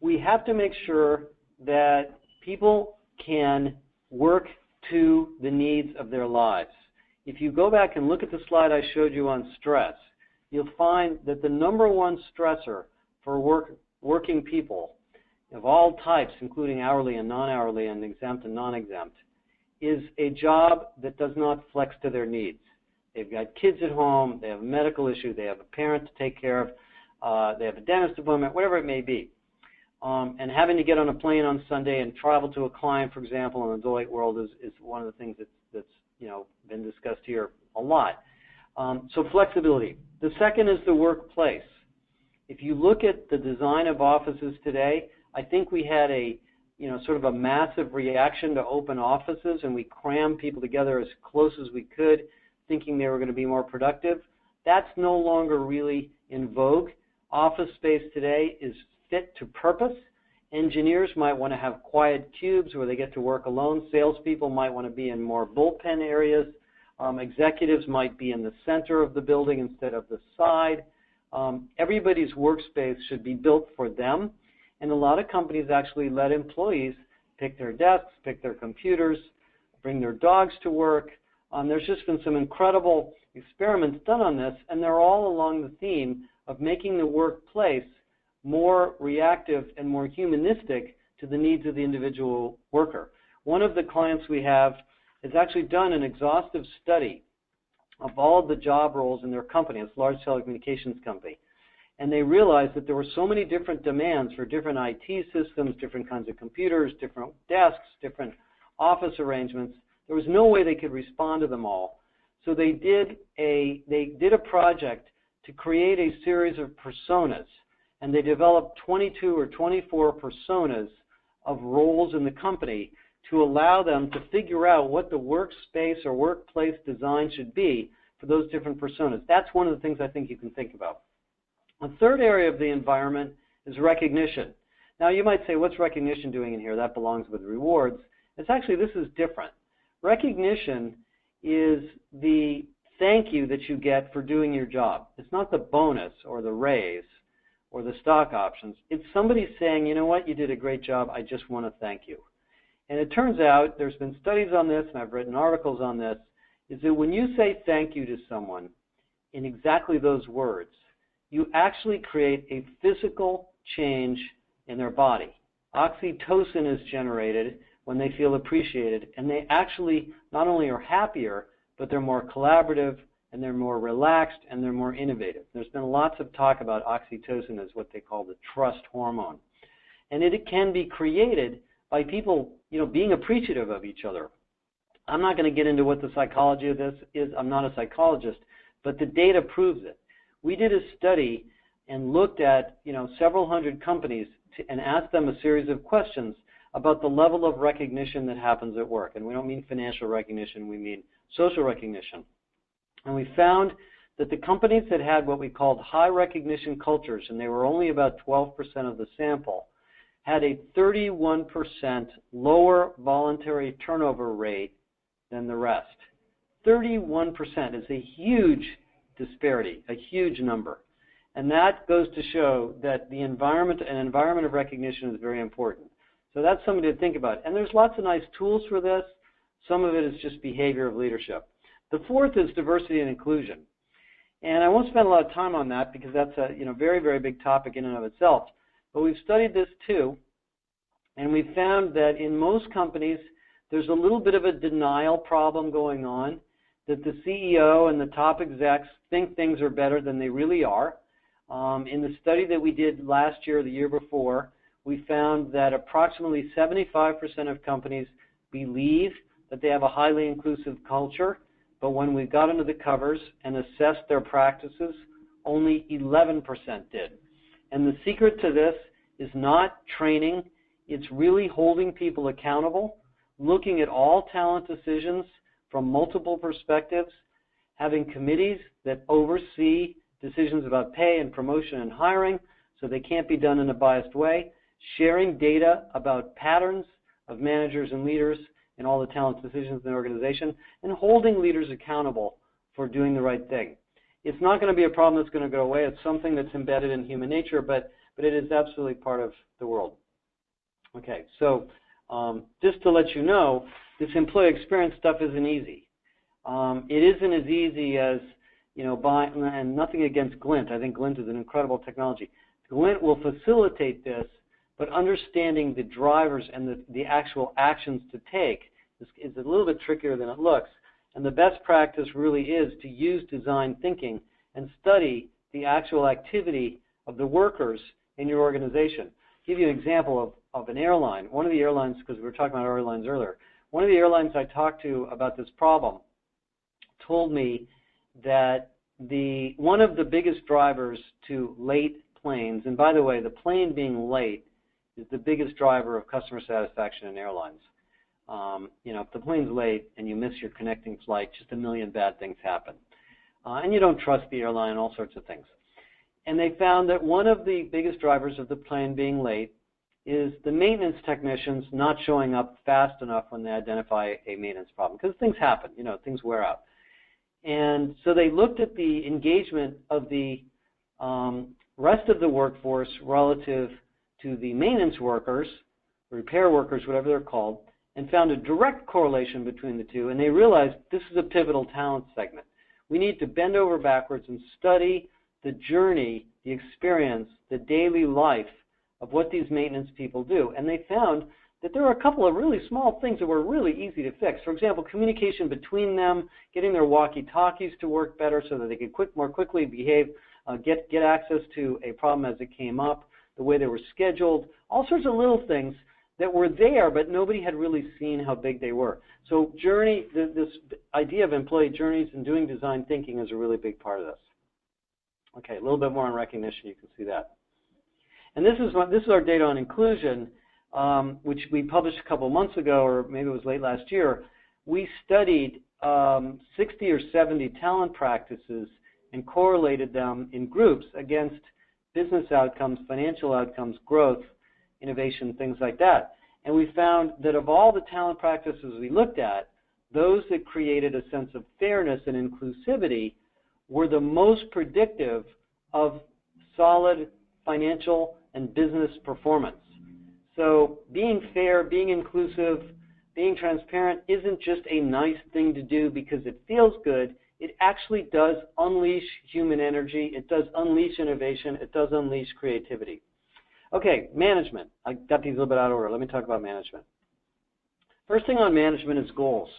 We have to make sure that people can work to the needs of their lives. If you go back and look at the slide I showed you on stress, you'll find that the number one stressor for working people of all types, including hourly and non-hourly and exempt and non-exempt, is a job that does not flex to their needs. They've got kids at home, they have a medical issue, they have a parent to take care of, they have a dentist appointment, whatever it may be. And having to get on a plane on Sunday and travel to a client, for example, in the Deloitte world is one of the things that's been discussed here a lot. So flexibility. The second is the workplace. If you look at the design of offices today, I think we had a sort of a massive reaction to open offices, and we crammed people together as close as we could, thinking they were going to be more productive. That's no longer really in vogue. Office space today is fit to purpose. Engineers might want to have quiet cubes where they get to work alone. Salespeople might want to be in more bullpen areas. Executives might be in the center of the building instead of the side. Everybody's workspace should be built for them. And a lot of companies actually let employees pick their desks, pick their computers, bring their dogs to work. There's just been some incredible experiments done on this, and they're all along the theme of making the workplace more reactive and more humanistic to the needs of the individual worker. One of the clients we have has actually done an exhaustive study of all of the job roles in their company. It's a large telecommunications company. And they realized that there were so many different demands for different IT systems, different kinds of computers, different desks, different office arrangements. There was no way they could respond to them all. So they did a project to create a series of personas, and they developed 22 or 24 personas of roles in the company to allow them to figure out what the workspace or workplace design should be for those different personas. That's one of the things I think you can think about. The third area of the environment is recognition. Now you might say, what's recognition doing in here? That belongs with rewards. It's actually, this is different. Recognition is the thank you that you get for doing your job. It's not the bonus or the raise or the stock options. It's somebody saying, you know what, you did a great job, I just want to thank you. And it turns out, there's been studies on this, and I've written articles on this, is that when you say thank you to someone in exactly those words, you actually create a physical change in their body. Oxytocin is generated when they feel appreciated, and they actually not only are happier, but they're more collaborative, and they're more relaxed, and they're more innovative. There's been lots of talk about oxytocin as what they call the trust hormone. And it can be created by people, being appreciative of each other. I'm not going to get into what the psychology of this is. I'm not a psychologist, but the data proves it. We did a study and looked at, several hundred companies and asked them a series of questions about the level of recognition that happens at work. And we don't mean financial recognition, we mean social recognition. And we found that the companies that had what we called high recognition cultures, and they were only about 12% of the sample, had a 31% lower voluntary turnover rate than the rest. 31% is a huge disparity, a huge number. And that goes to show that an environment of recognition is very important. So that's something to think about. And there's lots of nice tools for this. Some of it is just behavior of leadership. The fourth is diversity and inclusion. And I won't spend a lot of time on that because that's a very, very big topic in and of itself. But we've studied this too, and we've found that in most companies, there's a little bit of a denial problem going on, that the CEO and the top execs think things are better than they really are. In the study that we did last year or the year before, we found that approximately 75% of companies believe that they have a highly inclusive culture, but when we got under the covers and assessed their practices, only 11% did. And the secret to this is not training, it's really holding people accountable, looking at all talent decisions from multiple perspectives, having committees that oversee decisions about pay and promotion and hiring so they can't be done in a biased way, sharing data about patterns of managers and leaders in all the talent decisions in the organization, and holding leaders accountable for doing the right thing. It's not going to be a problem that's going to go away. It's something that's embedded in human nature, but it is absolutely part of the world. Okay, so just to let you know, this employee experience stuff isn't easy. It isn't as easy as, and nothing against Glint. I think Glint is an incredible technology. Glint will facilitate this, but understanding the drivers and the actual actions to take is a little bit trickier than it looks. And the best practice really is to use design thinking and study the actual activity of the workers in your organization. I'll give you an example of an airline. One of the airlines, because we were talking about airlines earlier, one of the airlines I talked to about this problem told me that one of the biggest drivers to late planes, and by the way, the plane being late is the biggest driver of customer satisfaction in airlines. If the plane's late and you miss your connecting flight, just a million bad things happen. And you don't trust the airline, all sorts of things. And they found that one of the biggest drivers of the plane being late is the maintenance technicians not showing up fast enough when they identify a maintenance problem. Because things happen, things wear out. And so they looked at the engagement of the rest of the workforce relative to the maintenance workers, repair workers, whatever they're called, and found a direct correlation between the two. And they realized this is a pivotal talent segment. We need to bend over backwards and study the journey, the experience, the daily life of what these maintenance people do. And they found that there were a couple of really small things that were really easy to fix. For example, communication between them, getting their walkie-talkies to work better so that they could more quickly behave, get access to a problem as it came up, the way they were scheduled, all sorts of little things that were there, but nobody had really seen how big they were. So this idea of employee journeys and doing design thinking is a really big part of this. Okay, a little bit more on recognition, you can see that. And this is our data on inclusion, which we published a couple months ago, or maybe it was late last year. We studied 60 or 70 talent practices and correlated them in groups against business outcomes, financial outcomes, growth, innovation, things like that. And we found that of all the talent practices we looked at, those that created a sense of fairness and inclusivity were the most predictive of solid financial and business performance. So being fair, being inclusive, being transparent isn't just a nice thing to do because it feels good. it actually does unleash human energy. It does unleash innovation. It does unleash creativity. Okay, management. I got these a little bit out of order. Let me talk about management. First thing on management is goals.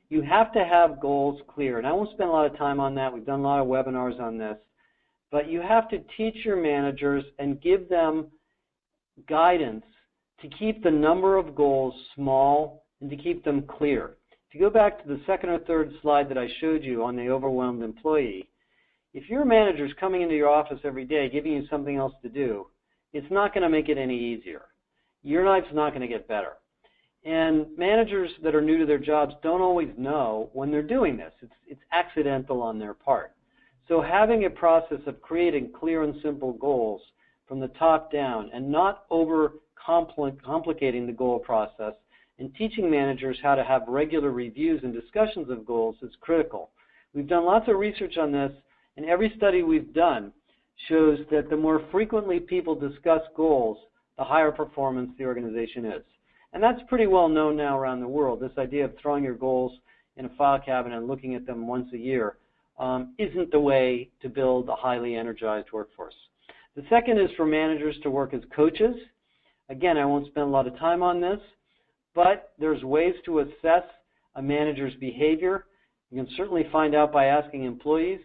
You have to have goals clear, and I won't spend a lot of time on that. We've done a lot of webinars on this. But you have to teach your managers and give them guidance to keep the number of goals small and to keep them clear. If you go back to the second or third slide that I showed you on the overwhelmed employee, if your manager is coming into your office every day giving you something else to do, it's not going to make it any easier. Your life's not going to get better. And managers that are new to their jobs don't always know when they're doing this. It's accidental on their part. So having a process of creating clear and simple goals from the top down and not over complicating the goal process and teaching managers how to have regular reviews and discussions of goals is critical. We've done lots of research on this, and every study we've done shows that the more frequently people discuss goals, the higher performance the organization is. And that's pretty well known now around the world. This idea of throwing your goals in a file cabinet and looking at them once a year isn't the way to build a highly energized workforce. The second is for managers to work as coaches. Again, I won't spend a lot of time on this, but there's ways to assess a manager's behavior. You can certainly find out by asking employees.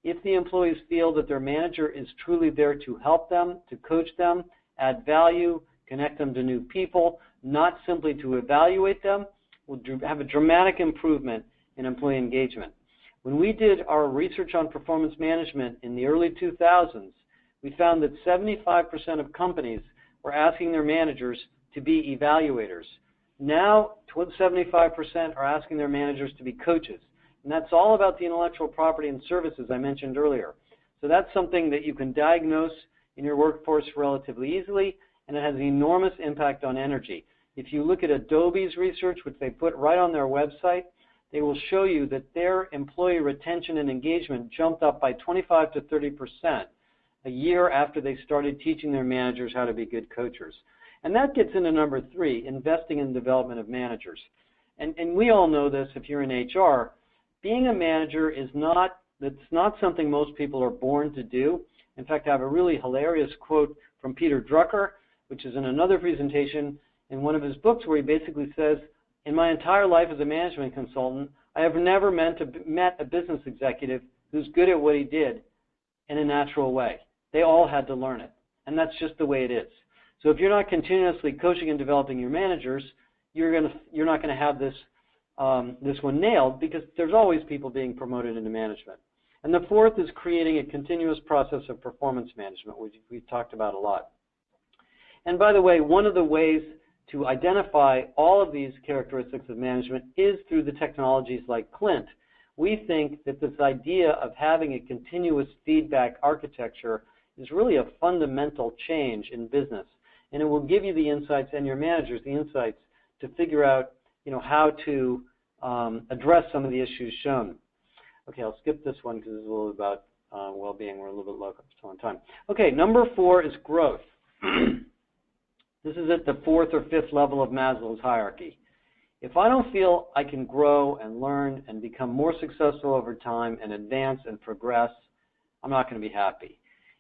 If the employees feel that their manager is truly there to help them, to coach them, add value, connect them to new people, not simply to evaluate them, will have a dramatic improvement in employee engagement. When we did our research on performance management in the early 2000s, we found that 75% of companies were asking their managers to be evaluators. Now, 75% are asking their managers to be coaches. And that's all about the intellectual property and services I mentioned earlier. So that's something that you can diagnose in your workforce relatively easily, and it has an enormous impact on energy. If you look at Adobe's research, which they put right on their website, they will show you that their employee retention and engagement jumped up by 25 to 30% a year after they started teaching their managers how to be good coachers. And that gets into number 3, investing in the development of managers. And we all know this if you're in HR. Being a manager is not something most people are born to do. In fact, I have a really hilarious quote from Peter Drucker, which is in another presentation in one of his books, where he basically says, in my entire life as a management consultant, I have never met a business executive who's good at what he did in a natural way. They all had to learn it, and that's just the way it is. So if you're not continuously coaching and developing your managers, you're not going to have this one nailed, because there's always people being promoted into management. And the fourth is creating a continuous process of performance management, which we've talked about a lot. And by the way, one of the ways to identify all of these characteristics of management is through the technologies like Clint. We think that this idea of having a continuous feedback architecture is really a fundamental change in business. And it will give you the insights, and your managers the insights, to figure out how to address some of the issues shown. Okay, I'll skip this one because it's a little about well-being. We're a little bit low on time. Okay, number 4 is growth. This is at the 4th or 5th level of Maslow's hierarchy. If I don't feel I can grow and learn and become more successful over time and advance and progress, I'm not going to be happy.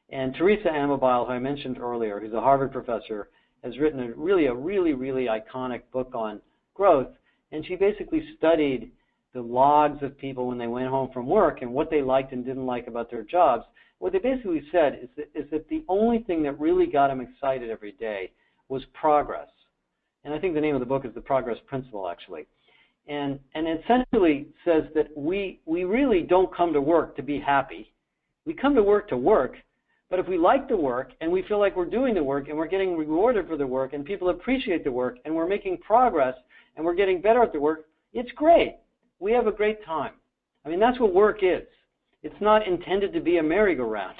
And Teresa Amabile, who I mentioned earlier, who's a Harvard professor, has written a really iconic book on growth, and she basically studied the logs of people when they went home from work and what they liked and didn't like about their jobs. What they basically said is that the only thing that really got them excited every day was progress. And I think the name of the book is The Progress Principle, actually. And it essentially says that we really don't come to work to be happy. We come to work, but if we like the work and we feel like we're doing the work and we're getting rewarded for the work and people appreciate the work and we're making progress and we're getting better at the work, it's great. We have a great time. I mean, that's what work is. It's not intended to be a merry-go-round.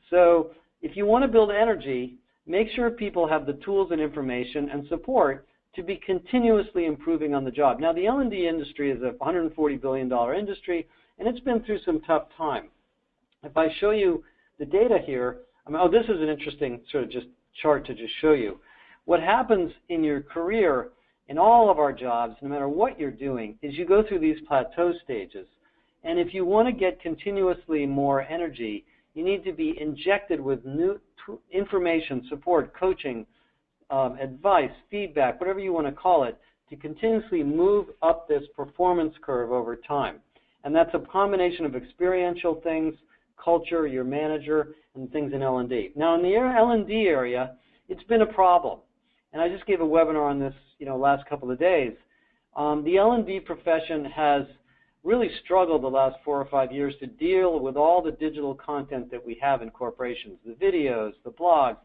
So if you want to build energy, make sure people have the tools and information and support to be continuously improving on the job. Now, the L&D industry is a $140 billion industry, and it's been through some tough time. If I show you the data here, this is an interesting sort of just chart to just show you. What happens in your career in all of our jobs, no matter what you're doing, is you go through these plateau stages. And if you want to get continuously more energy, you need to be injected with new information, support, coaching, advice, feedback, whatever you want to call it, to continuously move up this performance curve over time. And that's a combination of experiential things, culture, your manager, and things in L&D. Now, in the L&D area, it's been a problem. And I just gave a webinar on this, last couple of days. The L&D profession has really struggled the last 4 or 5 years to deal with all the digital content that we have in corporations, the videos, the blogs,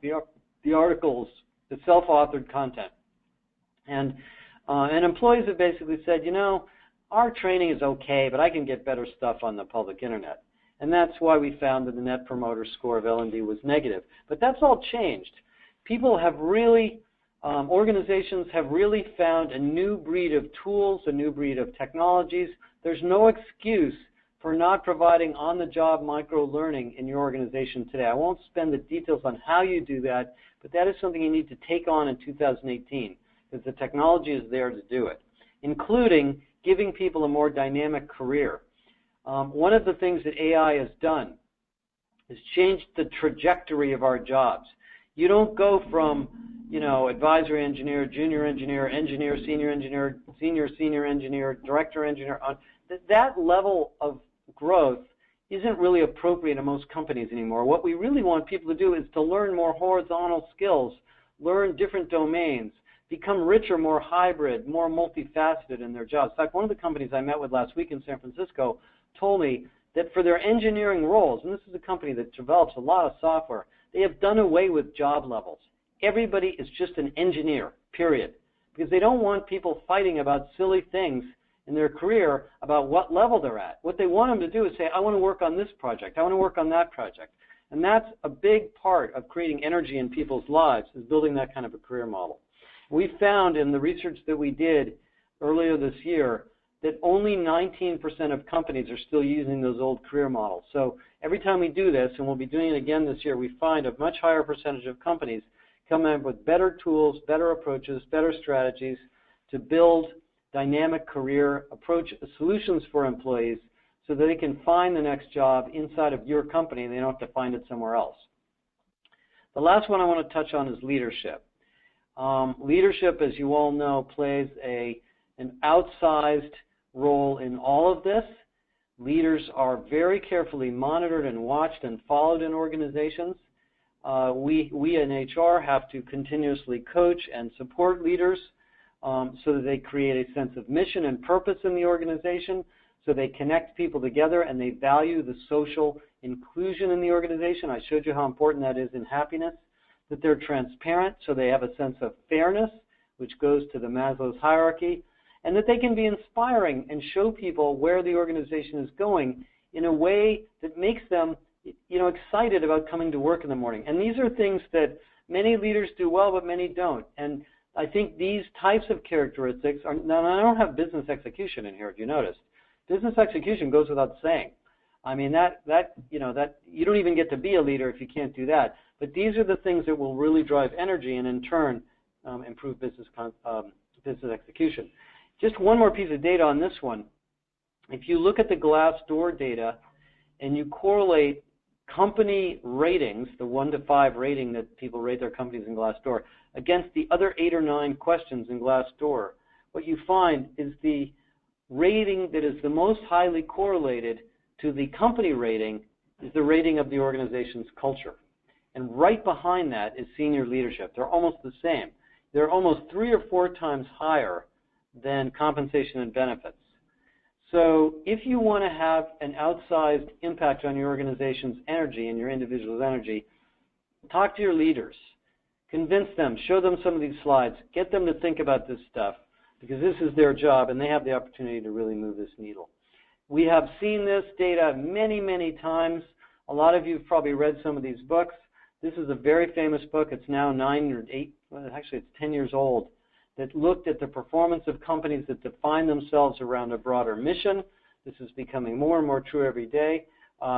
the articles, the self-authored content. And employees have basically said, our training is okay, but I can get better stuff on the public internet. And that's why we found that the Net Promoter Score of L&D was negative. But that's all changed. People have really, organizations have really found a new breed of tools, a new breed of technologies. There's no excuse for not providing on-the-job micro-learning in your organization today. I won't spend the details on how you do that, but that is something you need to take on in 2018, because the technology is there to do it, including giving people a more dynamic career. One of the things that AI has done is changed the trajectory of our jobs. You don't go from, advisory engineer, junior engineer, engineer, senior engineer, director engineer. That level of growth isn't really appropriate in most companies anymore. What we really want people to do is to learn more horizontal skills, learn different domains, become richer, more hybrid, more multifaceted in their jobs. In fact, one of the companies I met with last week in San Francisco told me that for their engineering roles, and this is a company that develops a lot of software, they have done away with job levels. Everybody is just an engineer, period, because they don't want people fighting about silly things in their career about what level they're at. What they want them to do is say, I want to work on this project, I want to work on that project. And that's a big part of creating energy in people's lives, is building that kind of a career model. We found in the research that we did earlier this year that only 19% of companies are still using those old career models. So every time we do this, and we'll be doing it again this year, we find a much higher percentage of companies come up with better tools, better approaches, better strategies to build dynamic career approach solutions for employees so that they can find the next job inside of your company and they don't have to find it somewhere else. The last one I want to touch on is leadership. Leadership, as you all know, plays an outsized role in all of this. Leaders are very carefully monitored and watched and followed in organizations. We in HR have to continuously coach and support leaders so that they create a sense of mission and purpose in the organization, so they connect people together and they value the social inclusion in the organization. I showed you how important that is in happiness. That they're transparent, so they have a sense of fairness, which goes to the Maslow's hierarchy, and that they can be inspiring and show people where the organization is going in a way that makes them, excited about coming to work in the morning. And these are things that many leaders do well, but many don't. And I think these types of characteristics are, now I don't have business execution in here, if you noticed. Business execution goes without saying. I mean, that you don't even get to be a leader if you can't do that. But these are the things that will really drive energy and, in turn, improve business execution. Just one more piece of data on this one. If you look at the Glassdoor data and you correlate company ratings, the 1 to 5 rating that people rate their companies in Glassdoor, against the other 8 or 9 questions in Glassdoor, what you find is the rating that is the most highly correlated to the company rating is the rating of the organization's culture. And right behind that is senior leadership. They're almost the same. They're almost 3 or 4 times higher than compensation and benefits. So if you want to have an outsized impact on your organization's energy and your individual's energy, talk to your leaders. Convince them. Show them some of these slides. Get them to think about this stuff because this is their job and they have the opportunity to really move this needle. We have seen this data many, many times. A lot of you have probably read some of these books. This is a very famous book. It's now 9 or 8, well, actually it's 10 years old, that looked at the performance of companies that define themselves around a broader mission. This is becoming more and more true every day.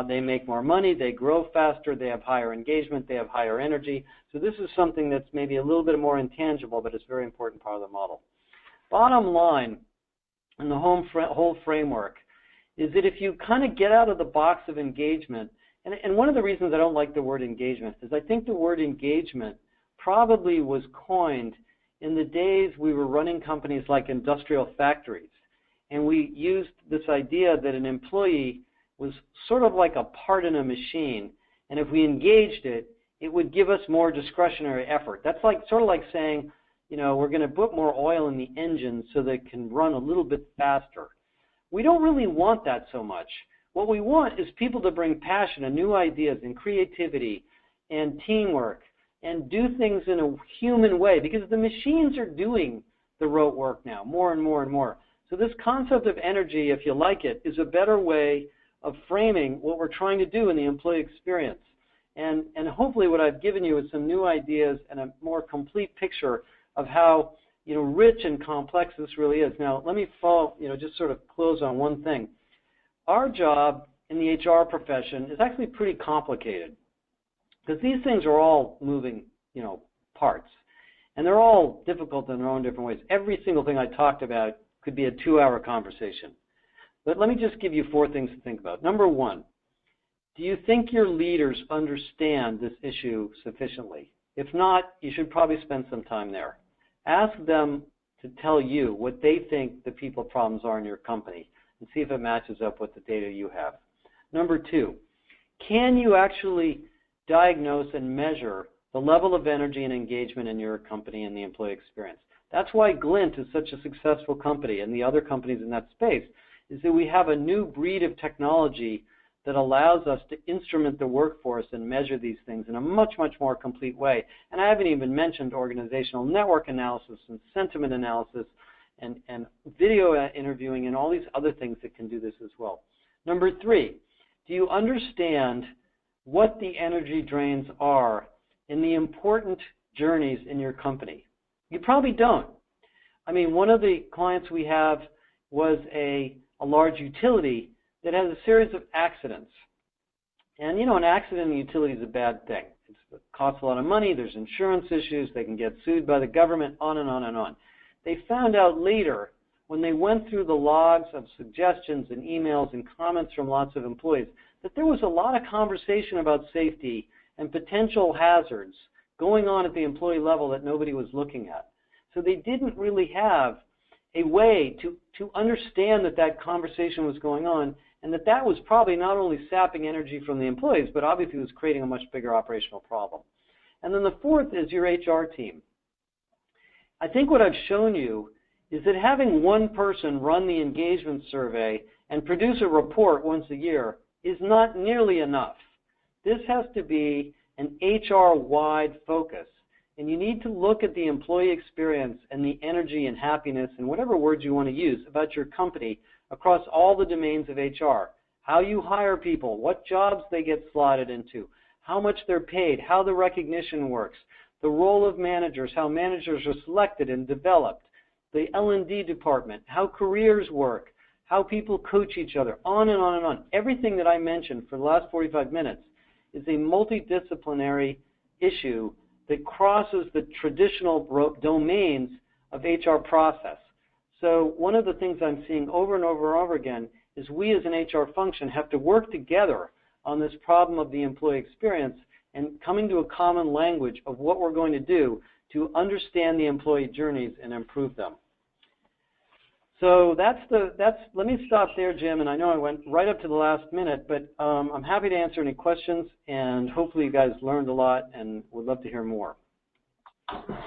They make more money, they grow faster, they have higher engagement, they have higher energy. So this is something that's maybe a little bit more intangible, but it's a very important part of the model. Bottom line, in the whole framework, is that if you kind of get out of the box of engagement, and one of the reasons I don't like the word engagement is I think the word engagement probably was coined in the days we were running companies like industrial factories. And we used this idea that an employee was sort of like a part in a machine, and if we engaged it, it would give us more discretionary effort. That's like sort of like saying, you know, we're going to put more oil in the engine so they can run a little bit faster. We don't really want that so much. What we want is people to bring passion and new ideas and creativity and teamwork and do things in a human way, because the machines are doing the rote work now more and more and more. So this concept of energy, if you like it, is a better way of framing what we're trying to do in the employee experience. And hopefully what I've given you is some new ideas and a more complete picture of how, you know, rich and complex this really is. Now, let me just sort of close on one thing. Our job in the HR profession is actually pretty complicated, because these things are all moving, you know, parts, and they're all difficult in their own different ways. Every single thing I talked about could be a 2-hour conversation. But let me just give you 4 things to think about. Number 1, do you think your leaders understand this issue sufficiently? If not, you should probably spend some time there. Ask them to tell you what they think the people problems are in your company, and see if it matches up with the data you have. Number 2, can you actually diagnose and measure the level of energy and engagement in your company and the employee experience? That's why Glint is such a successful company, and the other companies in that space, is that we have a new breed of technology that allows us to instrument the workforce and measure these things in a much, much more complete way. And I haven't even mentioned organizational network analysis and sentiment analysis and video interviewing and all these other things that can do this as well. Number 3, do you understand what the energy drains are in the important journeys in your company? You probably don't. I mean, one of the clients we have was a large utility that has a series of accidents. And, you know, an accident in a utility is a bad thing. It costs a lot of money, there's insurance issues, they can get sued by the government, on and on and on. They found out later, when they went through the logs of suggestions and emails and comments from lots of employees, that there was a lot of conversation about safety and potential hazards going on at the employee level that nobody was looking at. So they didn't really have a way to understand that that conversation was going on, and that was probably not only sapping energy from the employees, but obviously was creating a much bigger operational problem. And then the 4th is your HR team. I think what I've shown you is that having one person run the engagement survey and produce a report once a year is not nearly enough. This has to be an HR-wide focus, and you need to look at the employee experience and the energy and happiness and whatever words you want to use about your company across all the domains of HR. How you hire people, what jobs they get slotted into, how much they're paid, how the recognition works, the role of managers, how managers are selected and developed, the L&D department, how careers work, how people coach each other, on and on and on. Everything that I mentioned for the last 45 minutes is a multidisciplinary issue that crosses the traditional domains of HR process. So one of the things I'm seeing over and over and over again is we as an HR function have to work together on this problem of the employee experience and coming to a common language of what we're going to do to understand the employee journeys and improve them. So let me stop there, Jim, and I know I went right up to the last minute, but I'm happy to answer any questions, and hopefully you guys learned a lot and would love to hear more.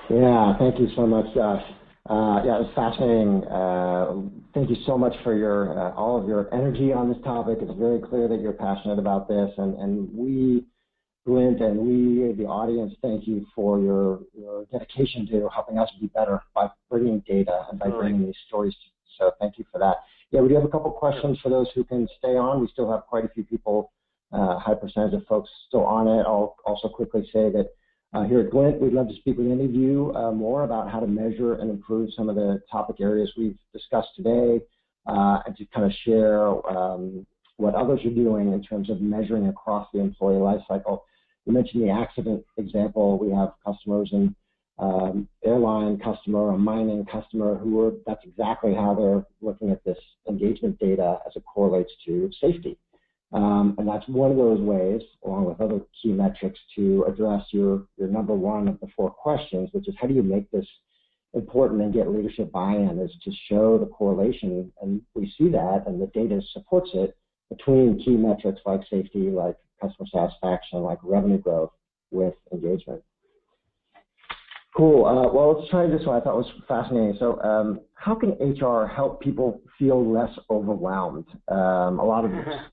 Yeah, thank you so much, Josh. Yeah, it was fascinating. Thank you so much for your all of your energy on this topic. It's very clear that you're passionate about this, and we, Glint, and we, the audience, thank you for your dedication to helping us be better by bringing data and by bringing these stories to you. So thank you for that. Yeah, we do have a couple questions for those who can stay on. We still have quite a few people, high percentage of folks still on it. I'll also quickly say that here at Glint, we'd love to speak with any of you more about how to measure and improve some of the topic areas we've discussed today, and to kind of share what others are doing in terms of measuring across the employee life cycle. You mentioned the accident example. We have customers in airline customer, a mining customer, that's exactly how they're looking at this engagement engagement data as it correlates to safety. And that's one of those ways, along with other key metrics, to address your number one of the 4 questions, which is how do you make this important and get leadership buy-in, is to show the correlation, and we see that, and the data supports it, between key metrics like safety, like customer satisfaction, like revenue growth with engagement. Cool. Well, let's try this one. I thought was fascinating. So how can HR help people feel less overwhelmed? A lot of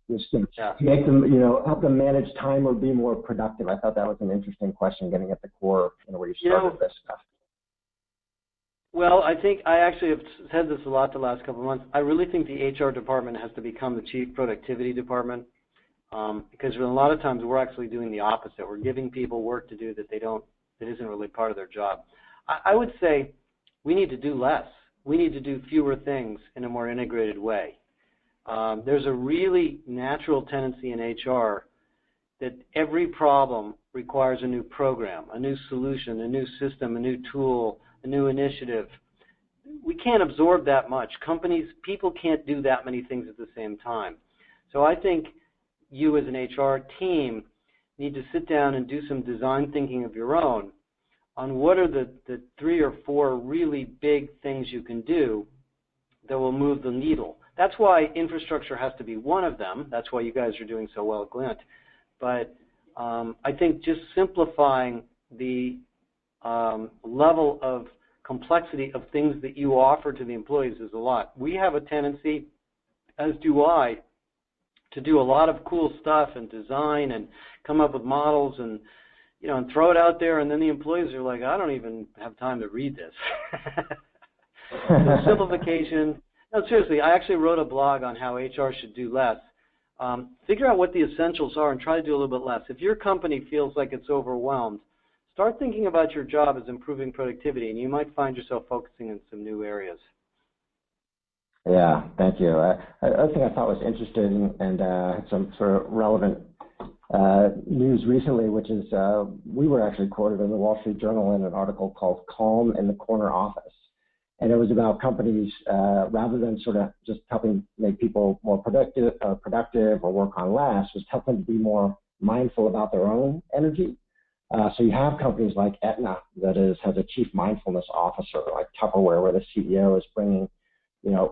this things make them, help them manage time or be more productive. I thought that was an interesting question, getting at the core, where you started this stuff. Well, I think I actually have said this a lot the last couple of months. I really think the HR department has to become the chief productivity department, because a lot of times we're actually doing the opposite. We're giving people work to do that isn't really part of their job. I would say we need to do less. We need to do fewer things in a more integrated way. There's a really natural tendency in HR that every problem requires a new program, a new solution, a new system, a new tool, a new initiative. We can't absorb that much. People can't do that many things at the same time. So I think you as an HR team need to sit down and do some design thinking of your own on what are the 3 or 4 really big things you can do that will move the needle. That's why infrastructure has to be one of them. That's why you guys are doing so well at Glint. But I think just simplifying the level of complexity of things that you offer to the employees is a lot. We have a tendency, as do I, to do a lot of cool stuff and design and come up with models and and throw it out there, and then the employees are like, I don't even have time to read this. So simplification. No, seriously, I actually wrote a blog on how HR should do less. Figure out what the essentials are and try to do a little bit less. If your company feels like it's overwhelmed, start thinking about your job as improving productivity, and you might find yourself focusing in some new areas. Yeah, thank you. Other thing I thought was interesting and some sort of relevant news recently, which is we were actually quoted in the Wall Street Journal in an article called Calm in the Corner Office. And it was about companies, rather than sort of just helping make people more productive or work on less, was helping them to be more mindful about their own energy. So you have companies like Aetna that has a chief mindfulness officer, like Tupperware, where the CEO is bringing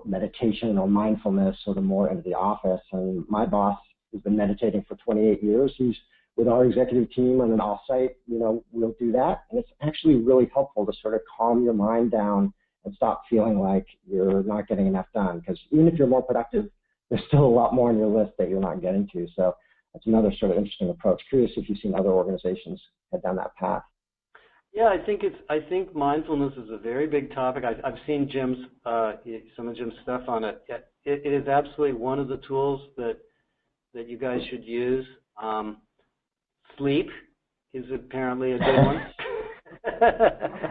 meditation or mindfulness sort of more into the office. And my boss has been meditating for 28 years. He's with our executive team on an offsite, we'll do that. And it's actually really helpful to sort of calm your mind down and stop feeling like you're not getting enough done. Because even if you're more productive, there's still a lot more on your list that you're not getting to. So that's another sort of interesting approach. Curious if you've seen other organizations head down that path. Yeah, I think mindfulness is a very big topic. I've seen some of Jim's stuff on it. It is absolutely one of the tools that you guys should use. Sleep is apparently a good one.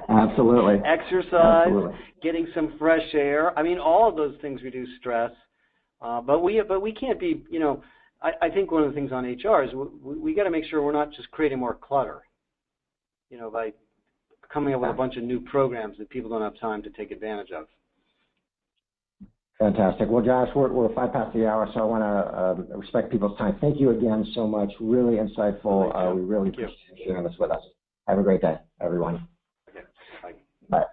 Absolutely. Exercise, getting some fresh air. I mean, all of those things reduce stress. But we can't be, I think one of the things on HR is we got to make sure we're not just creating more clutter, by coming up with a bunch of new programs that people don't have time to take advantage of. Fantastic. Well, Josh, we're 5 past the hour, so I want to respect people's time. Thank you again so much. Really insightful. We really appreciate you sharing this with us. Have a great day, everyone. Okay. Bye. Bye.